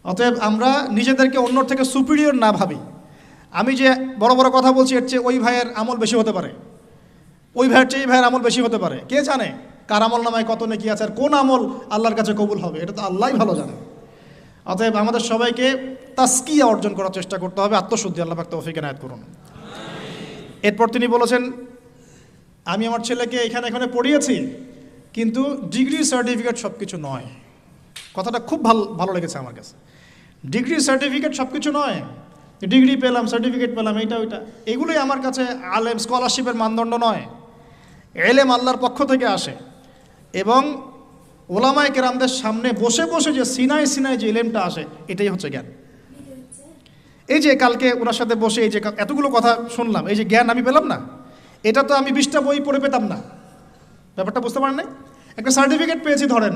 অতএব আমরা নিজেদেরকে অন্যর থেকে সুপিরিয়র না ভাবি। আমি যে বড় বড় কথা বলছি, এর চেয়ে ওই ভাইয়ের আমল বেশি হতে পারে, ওই ভাইয়ের চেয়ে এই ভাইয়ের আমল বেশি হতে পারে। কে জানে কার আমল নামায় কত নেকি আছে আর কোন আমল আল্লাহর কাছে কবুল হবে, এটা তো আল্লাহই ভালো জানে। অতএব আমাদের সবাইকে তাসকিয়া অর্জন করার চেষ্টা করতে হবে, আত্মশুদ্ধি। আল্লাহ পাক তৌফিক এনায়েত করুন। এরপর তিনি বলেছেন আমি আমার ছেলেকে এখানে পড়িয়েছি, কিন্তু ডিগ্রি সার্টিফিকেট সব কিছু নয়। কথাটা খুব ভালো লেগেছে আমার কাছে। ডিগ্রি সার্টিফিকেট সব কিছু নয়, ডিগ্রি পেলাম, সার্টিফিকেট পেলাম, এইটা ওইটা, এগুলোই আমার কাছে আলেম, স্কলারশিপের মানদণ্ড নয়। এলেম আল্লাহর পক্ষ থেকে আসে এবং ওলামায়ে কেরামদের সামনে বসে বসে যে সিনাই যে এলেমটা আসে, এটাই হচ্ছে জ্ঞান। এই যে কালকে ওনার সাথে বসে এই যে এতগুলো কথা শুনলাম, এই যে জ্ঞান আমি পেলাম না, এটা তো আমি 20টা বই পড়ে পেতাম না। ব্যাপারটা বুঝতে পারেন নাই? একটা সার্টিফিকেট পেয়েছি ধরেন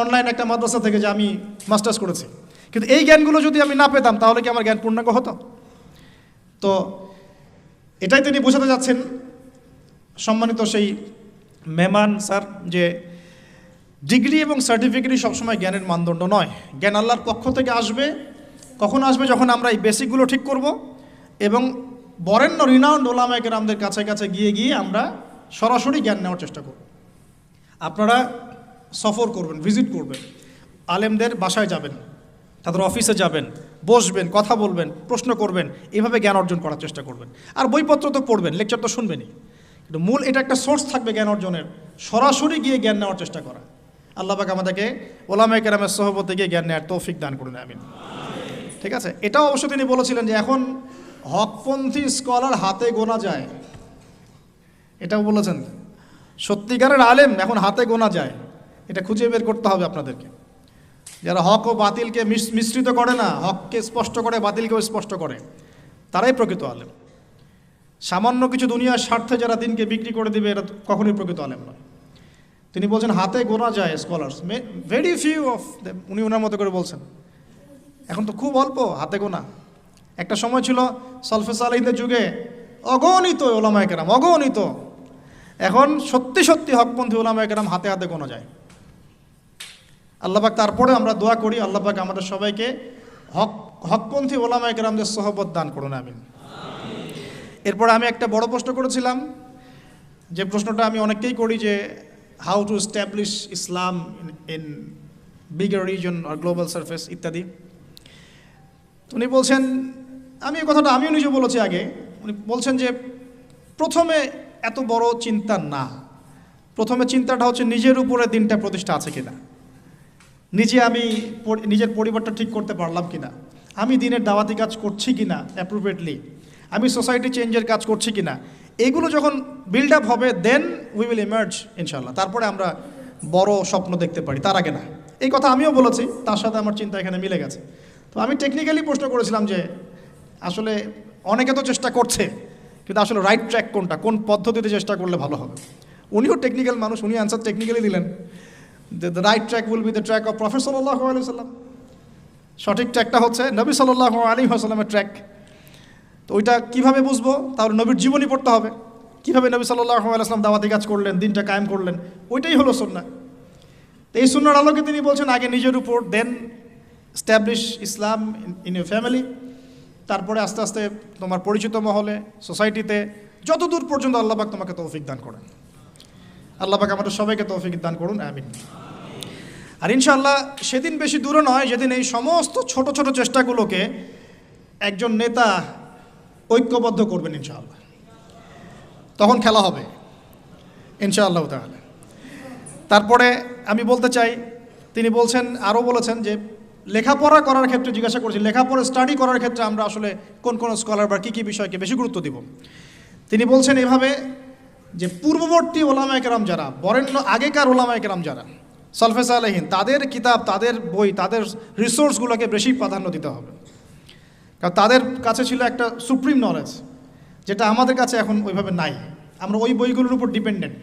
অনলাইন একটা মাদ্রাসা থেকে যে আমি মাস্টার্স করেছি, কিন্তু এই জ্ঞানগুলো যদি আমি না পেতাম তাহলে কি আমার জ্ঞান পূর্ণাঙ্গ হতো? তো এটাই তিনি বোঝাতে যাচ্ছেন সম্মানিত সেই মেহমান স্যার, যে ডিগ্রি এবং সার্টিফিকেটই সবসময় জ্ঞানের মানদণ্ড নয়। জ্ঞান আল্লাহর পক্ষ থেকে আসবে। কখন আসবে? যখন আমরা এই বেসিকগুলো ঠিক করব এবং বরেণ্য রিনাউন্ড ওলামায়ে কেরামদের কাছে গিয়ে আমরা সরাসরি জ্ঞান নেওয়ার চেষ্টা করব। আপনারা সফর করবেন, ভিজিট করবেন, আলেমদের বাসায় যাবেন, তাদের অফিসে যাবেন, বসবেন, কথা বলবেন, প্রশ্ন করবেন, এভাবে জ্ঞান অর্জন করার চেষ্টা করবেন। আর বইপত্র তো পড়বেন, লেকচার তো শুনবেনই, কিন্তু মূল এটা একটা সোর্স থাকবে জ্ঞান অর্জনের, সরাসরি গিয়ে জ্ঞান নেওয়ার চেষ্টা করা। আল্লাহ পাক আমাদেরকে ওলামায়ে কেরামের সোহবতে গিয়ে জ্ঞান নেওয়ার তৌফিক দান করুন, আমিন। ঠিক আছে? এটাও অবশ্য তিনি বলেছিলেন যে এখন হকপন্থী স্কলার হাতে গোনা যায়, এটাও বলেছেন। সত্যিকারের আলেম এখন হাতে গোনা যায়, এটা খুঁজে বের করতে হবে আপনাদেরকে। যারা হক ও বাতিলকে মিশ্রিত করে না, হককে স্পষ্ট করে, বাতিলকেও স্পষ্ট করে, তারাই প্রকৃত আলেম। সামান্য কিছু দুনিয়ার স্বার্থে যারা দিনকে বিক্রি করে দিবে, এরা কখনোই প্রকৃত আলেম নয়। তিনি বলছেন হাতে গোনা যায় scholars, very few of them, উনি ওনার মতো করে বলছেন। এখন তো খুব অল্প, হাতে গোনা। একটা সময় ছিল সলফে সালেহীনদের যুগে অগণিত ওলামায়ে কেরাম, অগণিত। এখন সত্যি হকপন্থী ওলামায়ে কেরাম হাতে হাতে গোনা যায়। আল্লাহ পাক তারপরে আমরা দোয়া করি, আল্লাহ পাক আমাদের সবাইকে হকপন্থী ওলামায়ে কেরামদের সোহবত দান করুন, আমিন। এরপর আমি একটা বড় প্রশ্ন করেছিলাম, যে প্রশ্নটা আমি অনেককেই করি, যে how to establish Islam in bigger region আর গ্লোবাল সারফেস ইত্যাদি। উনি বলছেন, আমি এই কথাটা আমিও নিজে বলেছি আগে, উনি বলছেন যে প্রথমে এত বড় চিন্তা না, প্রথমে চিন্তাটা হচ্ছে নিজের উপরে দিনটা প্রতিষ্ঠা আছে কিনা, নিজে আমি নিজের পরিবারটা ঠিক করতে পারলাম কিনা, আমি দিনের দাওয়াতি কাজ করছি কিনা অ্যাপ্রোপ্রিয়েটলি, আমি সোসাইটি চেঞ্জের কাজ করছি কিনা, এগুলো যখন বিল্ড আপ হবে দেন উই উইল ইমার্জ ইনশাআল্লাহ। তারপরে আমরা বড় স্বপ্ন দেখতে পারি, তার আগে না। এই কথা আমিও বলেছি, তার সাথে আমার চিন্তা এখানে মিলে গেছে। তো আমি টেকনিক্যালি প্রশ্ন করেছিলাম যে আসলে অনেকে তো চেষ্টা করছে, কিন্তু আসলে রাইট ট্র্যাক কোনটা, কোন পদ্ধতিতে চেষ্টা করলে ভালো হবে। উনিও টেকনিক্যাল মানুষ, উনি অ্যান্সার টেকনিক্যালি দিলেন। The right track will be the track of prophet সাল্লাল্লাহু আলাইহি ওয়াসাল্লাম। সঠিক ট্র্যাকটা হচ্ছে নবী সাল্লাল্লাহু আলাইহি ওয়াসাল্লামের ট্র্যাক। তো ওইটা কীভাবে বুঝবো? তাহলে নবীর জীবনী পড়তে হবে। কীভাবে নবী সাল্লাল্লাহু আলাইহি ওয়াসাল্লাম দাওয়াতি কাজ করলেন, দিনটা কায়েম করলেন, ওইটাই হলো সুন্নাহ। তো এই সুন্নাহর আলোকে তিনি বলছেন আগে নিজের উপর, then establish Islam in your family, তারপরে আস্তে আস্তে তোমার পরিচিত মহলে, সোসাইটিতে, যতদূর পর্যন্ত আল্লাহ পাক তোমাকে তৌফিক দান করেন। আল্লাহ পাক আমাদের সবাইকে তৌফিক দান করুন, আমিন। আর ইনশাআল্লাহ সেদিন বেশি দূরে নয় যেদিন এই সমস্ত ছোট ছোট চেষ্টাগুলোকে একজন নেতা ঐক্যবদ্ধ করবেন ইনশাআল্লাহ, তখন খেলা হবে ইনশাআল্লাহ তাআলা। তারপরে আমি বলতে চাই, তিনি বলছেন, আরও বলেছেন যে লেখাপড়া করার ক্ষেত্রে জিজ্ঞাসা করছি, লেখাপড়া স্টাডি করার ক্ষেত্রে আমরা আসলে কোন কোন স্কলার বা কী কী বিষয়কে বেশি গুরুত্ব দিব। তিনি বলছেন এভাবে যে পূর্ববর্তী ওলামায়ে কেরাম যারা, বরেণ্য আগেকার ওলামায়ে কেরাম যারা, সলফে সালেহিন, তাদের কিতাব, তাদের বই, তাদের রিসোর্সগুলোকে বেশি প্রাধান্য দিতে হবে। কারণ তাদের কাছে ছিল একটা সুপ্রিম নলেজ, যেটা আমাদের কাছে এখন ওইভাবে নাই। আমরা ওই বইগুলোর উপর ডিপেন্ডেন্ট।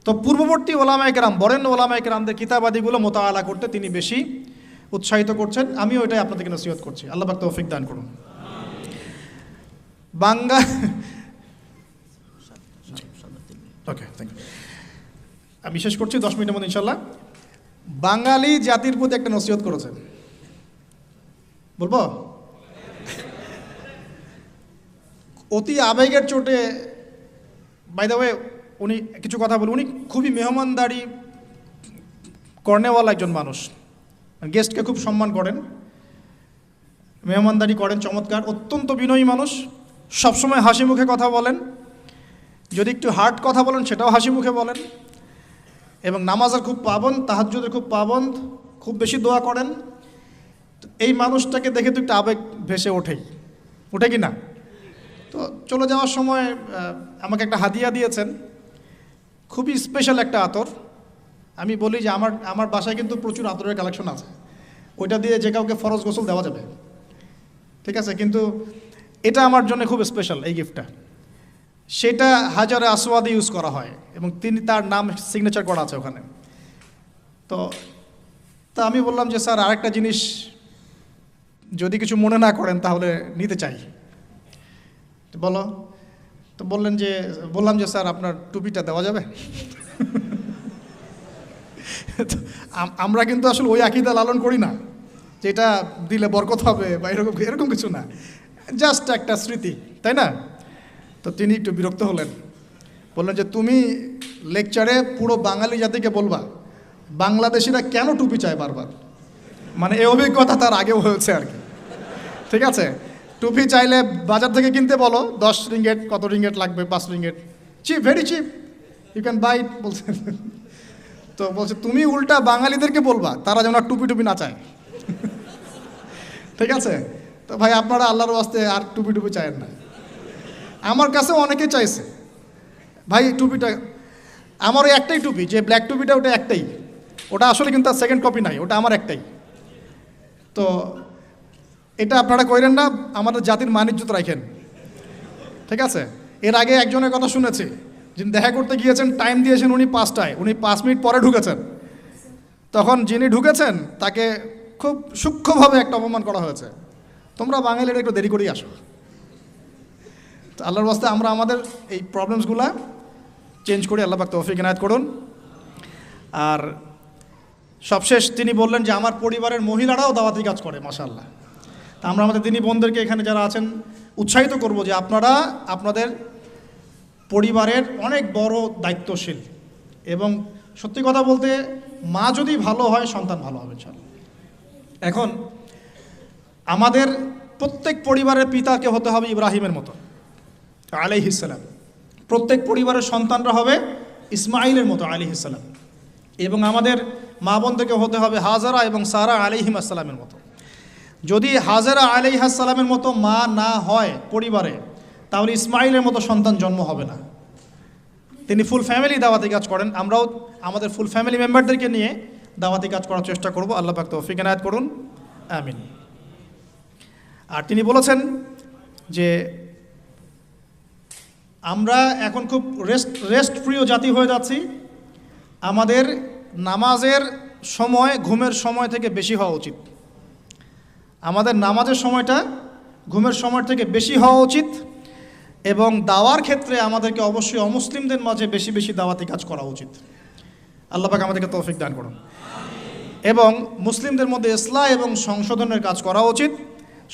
তো পূর্ববর্তী ওলামায়ে কেরাম, বরেণ্য ওলামায়ে কেরামদের কিতাবাদিগুলো মোতাআলা করতে তিনি বেশি উৎসাহিত করছেন। আমিও এটাই আপনাদেরকে নসিহত করছি। আল্লাহ পাক তৌফিক দান করুন। ওকে, থ্যাংক ইউ। আমি শেষ করছি 10 মিনিটের মধ্যে ইনশাল্লাহ। বাঙালি জাতির প্রতি একটা নসিহত করেছেন, বলবো? অতি আবেগের চোটে, বাই দ্য ওয়ে, উনি কিছু কথা বলে, উনি খুবই মেহমানদারি কর্নেওয়ালা একজন মানুষ, গেস্টকে খুব সম্মান করেন, মেহমানদারি করেন চমৎকার, অত্যন্ত বিনয়ী মানুষ, সবসময় হাসি মুখে কথা বলেন, যদি একটু হার্ড কথা বলেন সেটাও হাসি মুখে বলেন, এবং নামাজের খুব পাবন্দ, তাহাজ্জুদের খুব পাবন্দ, খুব বেশি দোয়া করেন। এই মানুষটাকে দেখে তো একটু আবেগ ভেসে ওঠে কি না? তো চলে যাওয়ার সময় আমাকে একটা হাদিয়া দিয়েছেন, খুবই স্পেশাল একটা আতর। আমি বলি যে আমার বাসায় কিন্তু প্রচুর আতরের কালেকশন আছে, ওইটা দিয়ে যে কাউকে ফরজ গোসল দেওয়া যাবে, ঠিক আছে, কিন্তু এটা আমার জন্য খুব স্পেশাল এই গিফটটা। সেটা হাজারে আসওয়াদে ইউজ করা হয় এবং তার নাম সিগনেচার করা আছে ওখানে। তো আমি বললাম যে স্যার আরেকটা জিনিস যদি কিছু মনে না করেন তাহলে নিতে চাই। বলো। তো বললাম যে স্যার আপনার টুপিটা দেওয়া যাবে? আমরা কিন্তু আসলে ওই আকীদা লালন করি না যে এটা দিলে বরকত হবে বা এরকম কিছু না, জাস্ট একটা স্মৃতি, তাই না? তো তিনি একটু বিরক্ত হলেন, বললেন যে তুমি লেকচারে পুরো বাঙালি জাতিকে বলবা বাংলাদেশিরা কেন টুপি চায় বারবার। মানে এই অভিজ্ঞতা তার আগেও হয়েছে আর কি, ঠিক আছে? টুপি চাইলে বাজার থেকে কিনতে বলো, 10 রিঙ্গেট, কত রিঙ্গেট লাগবে, 5 ringgit, cheap, very cheap, you can buy it, বলছে। তো বলছে তুমি উল্টা বাঙালিদেরকে বলবা তারা যেন আর টুপি না চায়, ঠিক আছে? তো ভাই আপনারা আল্লাহর ওয়াস্তে আর টুপি চায়েন না। আমার কাছে অনেকে চাইছে ভাই টুপিটা, আমার ওই একটাই টুপি, যে ব্ল্যাক টুপিটা ওটা একটাই, ওটা আসলে কিন্তু তার সেকেন্ড কপি নাই, ওটা আমার একটাই। তো এটা আপনারা কইরেন না, আমাদের জাতির মানিজ্যত রাখেন, ঠিক আছে? এর আগে একজনের কথা শুনেছি, যিনি দেখা করতে গিয়েছেন, টাইম দিয়েছেন উনি 5টায়, উনি 5 মিনিট পরে ঢুকেছেন। তখন যিনি ঢুকেছেন তাকে খুব সূক্ষ্মভাবে একটা অপমান করা হয়েছে, তোমরা বাঙালিরা একটু দেরি করেই আসো। তো আল্লাহর ওয়াস্তে আমরা আমাদের এই প্রবলেমসগুলা চেঞ্জ করি, আল্লাহ পাক তৌফিক ইনায়াত করুন। আর সবশেষ তিনি বললেন যে আমার পরিবারের মহিলারাও দাওয়াতি কাজ করে, মাশাআল্লাহ। তা আমরা আমাদের দিনী বোনদেরকে এখানে যারা আছেন উৎসাহিত করব যে আপনারা আপনাদের পরিবারের অনেক বড় দায়িত্বশীল, এবং সত্যি কথা বলতে মা যদি ভালো হয় সন্তান ভালো হবে ইনশাআল্লাহ। এখন আমাদের প্রত্যেক পরিবারের পিতাকে হতে হবে ইব্রাহিমের মতো আলাইহিস সালাম, প্রত্যেক পরিবারের সন্তানরা হবে ইসমাইলের মতো আলাইহিস সালাম, এবং আমাদের মা বোনদেরকে হতে হবে হাজারা এবং সারা আলাইহিম আসসালামের মতো। যদি হাজারা আলাইহাসসালামের মতো মা না হয় পরিবারে, তাহলে ইসমাইলের মতো সন্তান জন্ম হবে না। তিনি ফুল ফ্যামিলি দাওয়াতি কাজ করেন, আমরাও আমাদের ফুল ফ্যামিলি মেম্বারদেরকে নিয়ে দাওয়াতি কাজ করার চেষ্টা করব। আল্লাহ পাক তৌফিক এনায়েত করুন, আমিন। আর তিনি বলেছেন যে আমরা এখন খুব রেস্ট প্রিয় জাতি হয়ে যাচ্ছি, আমাদের নামাজের সময় ঘুমের সময় থেকে বেশি হওয়া উচিত। আমাদের নামাজের সময়টা ঘুমের সময় থেকে বেশি হওয়া উচিত, এবং দাওয়ার ক্ষেত্রে আমাদেরকে অবশ্যই অমুসলিমদের মাঝে বেশি বেশি দাওয়াতি কাজ করা উচিত। আল্লাহ পাক আমাদেরকে তৌফিক দান করুন। এবং মুসলিমদের মধ্যে ইসলাহ এবং সংশোধনের কাজ করা উচিত,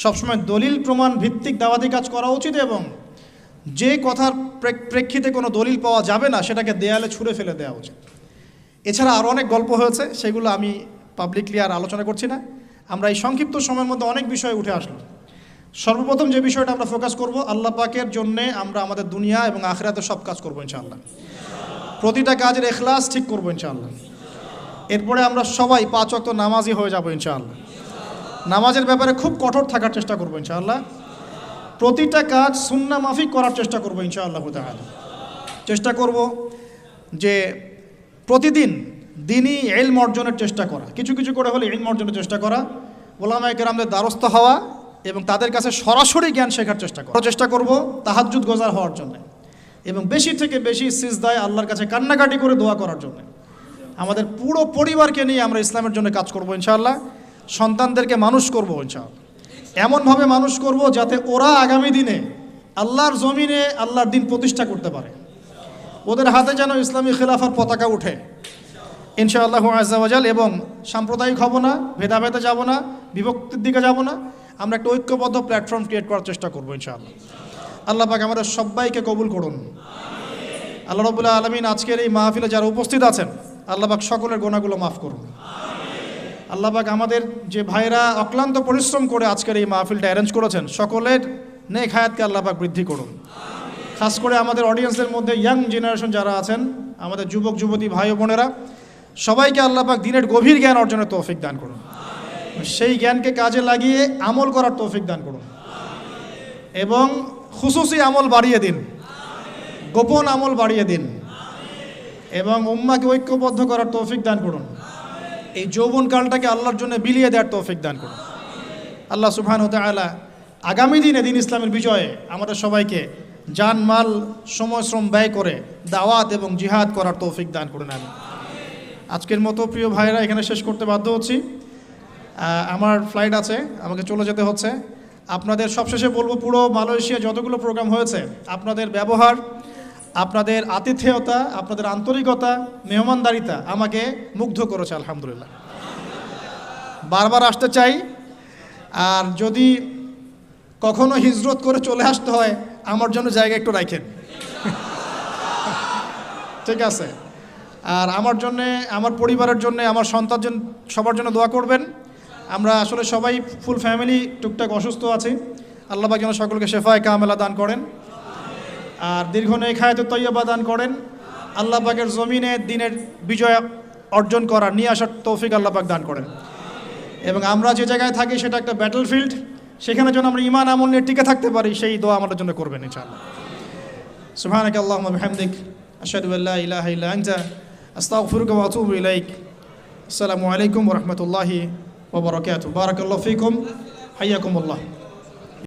সবসময় দলিল প্রমাণ ভিত্তিক দাওয়াতি কাজ করা উচিত, এবং যে কথার প্রেক্ষিতে কোনো দলিল পাওয়া যাবে না সেটাকে দেয়ালে ছুঁড়ে ফেলে দেওয়া উচিত। এছাড়া আরও অনেক গল্প হয়েছে, সেগুলো আমি পাবলিকলি আর আলোচনা করছি না। আমরা এই সংক্ষিপ্ত সময়ের মধ্যে অনেক বিষয় উঠে আসলো। সর্বপ্রথম যে বিষয়টা আমরা ফোকাস করব, আল্লাহ পাকের জন্যে আমরা আমাদের দুনিয়া এবং আখিরাতে সব কাজ করবো ইনশাআল্লাহ। প্রতিটা কাজের ইখলাস ঠিক করবো ইনশাআল্লাহ। এরপরে আমরা সবাই 5 ওয়াক্ত নামাজি হয়ে যাবো ইনশাআল্লাহ। নামাজের ব্যাপারে খুব কঠোর থাকার চেষ্টা করবো ইনশাআল্লাহ। প্রতিটা কাজ সুন্নাহ মাফিক করার চেষ্টা করবো ইনশাআল্লাহ তাআলা। চেষ্টা করব যে প্রতিদিন দিনই ইলম অর্জনের চেষ্টা করা, কিছু কিছু করে হলে ইলম অর্জনের চেষ্টা করা, উলামায়ে কেরামদের দ্বারস্থ হওয়া এবং তাদের কাছে সরাসরি জ্ঞান শেখার চেষ্টা করব তাহাজ্জুদ গোজার হওয়ার জন্য, এবং বেশি থেকে বেশি সিজদায় আল্লাহর কাছে কান্নাকাটি করে দোয়া করার জন্য। আমাদের পুরো পরিবারকে নিয়ে আমরা ইসলামের জন্য কাজ করব ইনশাআল্লাহ। সন্তানদেরকে মানুষ করব ইনশাআল্লাহ, এমনভাবে মানুষ করব যাতে ওরা আগামী দিনে আল্লাহর জমিনে আল্লাহর দিন প্রতিষ্ঠা করতে পারে। ওদের হাতে যেন ইসলামী খিলাফার পতাকা উঠে ইনশাআল্লাহু আযজা ওয়া জাল। এবং সাম্প্রদায়িক হব না, ভেদাভেদে যাব না, বিভক্তির দিকে যাব না, আমরা একটা ঐক্যবদ্ধ প্ল্যাটফর্ম ক্রিয়েট করার চেষ্টা করবো ইনশাআল্লাহ। আল্লাহ পাক আমাদের সবাইকে কবুল করুন। আল্লাহ রাব্বুল আলামিন আজকের এই মাহফিলে যারা উপস্থিত আছেন, আল্লাহ পাক সকলের গুনাহগুলো মাফ করুন। আল্লাহ পাক আমাদের যে ভাইরা অক্লান্ত পরিশ্রম করে আজকের এই মাহফিলটা অ্যারেঞ্জ করেছেন, সকলের নেক হায়াতকে আল্লাহ পাক বৃদ্ধি করুন। খাস করে আমাদের অডিয়েন্সের মধ্যে ইয়াং জেনারেশন যারা আছেন, আমাদের যুবক যুবতী ভাই ও বোনেরা, সবাইকে আল্লাহ পাক দ্বীনের গভীর জ্ঞান অর্জনের তৌফিক দান করুন। সেই জ্ঞানকে কাজে লাগিয়ে আমল করার তৌফিক দান করুন, এবং খুসুসি আমল বাড়িয়ে দিন, গোপন আমল বাড়িয়ে দিন, এবং উম্মাকে ঐক্যবদ্ধ করার তৌফিক দান করুন। এই যৌবনকালটাকে আল্লাহর জন্য বিলিয়ে দেওয়ার তৌফিক দান করুন। আল্লাহ সুবহানাহু ওয়া তাআলা আগামী দিনে দিন ইসলামের বিজয়ে আমাদের সবাইকে জান মাল সময় শ্রম ব্যয় করে দাওয়াত এবং জিহাদ করার তৌফিক দান করুন। আমি আজকের মতো প্রিয় ভাইরা এখানে শেষ করতে বাধ্য হচ্ছি। আমার ফ্লাইট আছে, আমাকে চলে যেতে হচ্ছে। আপনাদের সবশেষে বলবো, পুরো মালয়েশিয়া যতগুলো প্রোগ্রাম হয়েছে, আপনাদের ব্যবহার, আপনাদের আতিথেয়তা, আপনাদের আন্তরিকতা, মেহমানদারিতা আমাকে মুগ্ধ করেছে আলহামদুলিল্লাহ। বারবার আসতে চাই। আর যদি কখনো হিজরত করে চলে আসতে হয়, আমার জন্য জায়গা একটু রাখেন, ঠিক আছে? আর আমার জন্যে, আমার পরিবারের জন্যে, আমার সন্তান সবার জন্য দোয়া করবেন। আমরা আসলে সবাই ফুল ফ্যামিলি টুকটাক অসুস্থ আছি। আল্লাহ পাক যেন সকলকে শেফায়ে কামেলা দান করেন, আর দীর্ঘ নেক হায়াতে তৈয়বা দান করেন। আল্লাহ পাকের জমিনে দিনের বিজয় অর্জন করার, নিয়ে আসার তৌফিক আল্লাহ পাক দান করেন। এবং আমরা যে জায়গায় থাকি সেটা একটা ব্যাটলফিল্ড, সেখানে যেন আমরা ঈমান আমল নিয়ে টিকে থাকতে পারি, সেই দোয়া আমাদের জন্য করবেন ইনশাআল্লাহ। সুবহানাকা আল্লাহুম্মা বিহামদিক, আশহাদু আল্লা ইলাহা ইল্লা আনতা, আস্তাগফিরুকা ওয়া আতুবু ইলাইক। আসসালামু আলাইকুম ওয়া রাহমাতুল্লাহি ওয়া বারাকাতুহু। বারাকাল্লাহু ফীকুম, হাইয়াকুমুল্লাহ।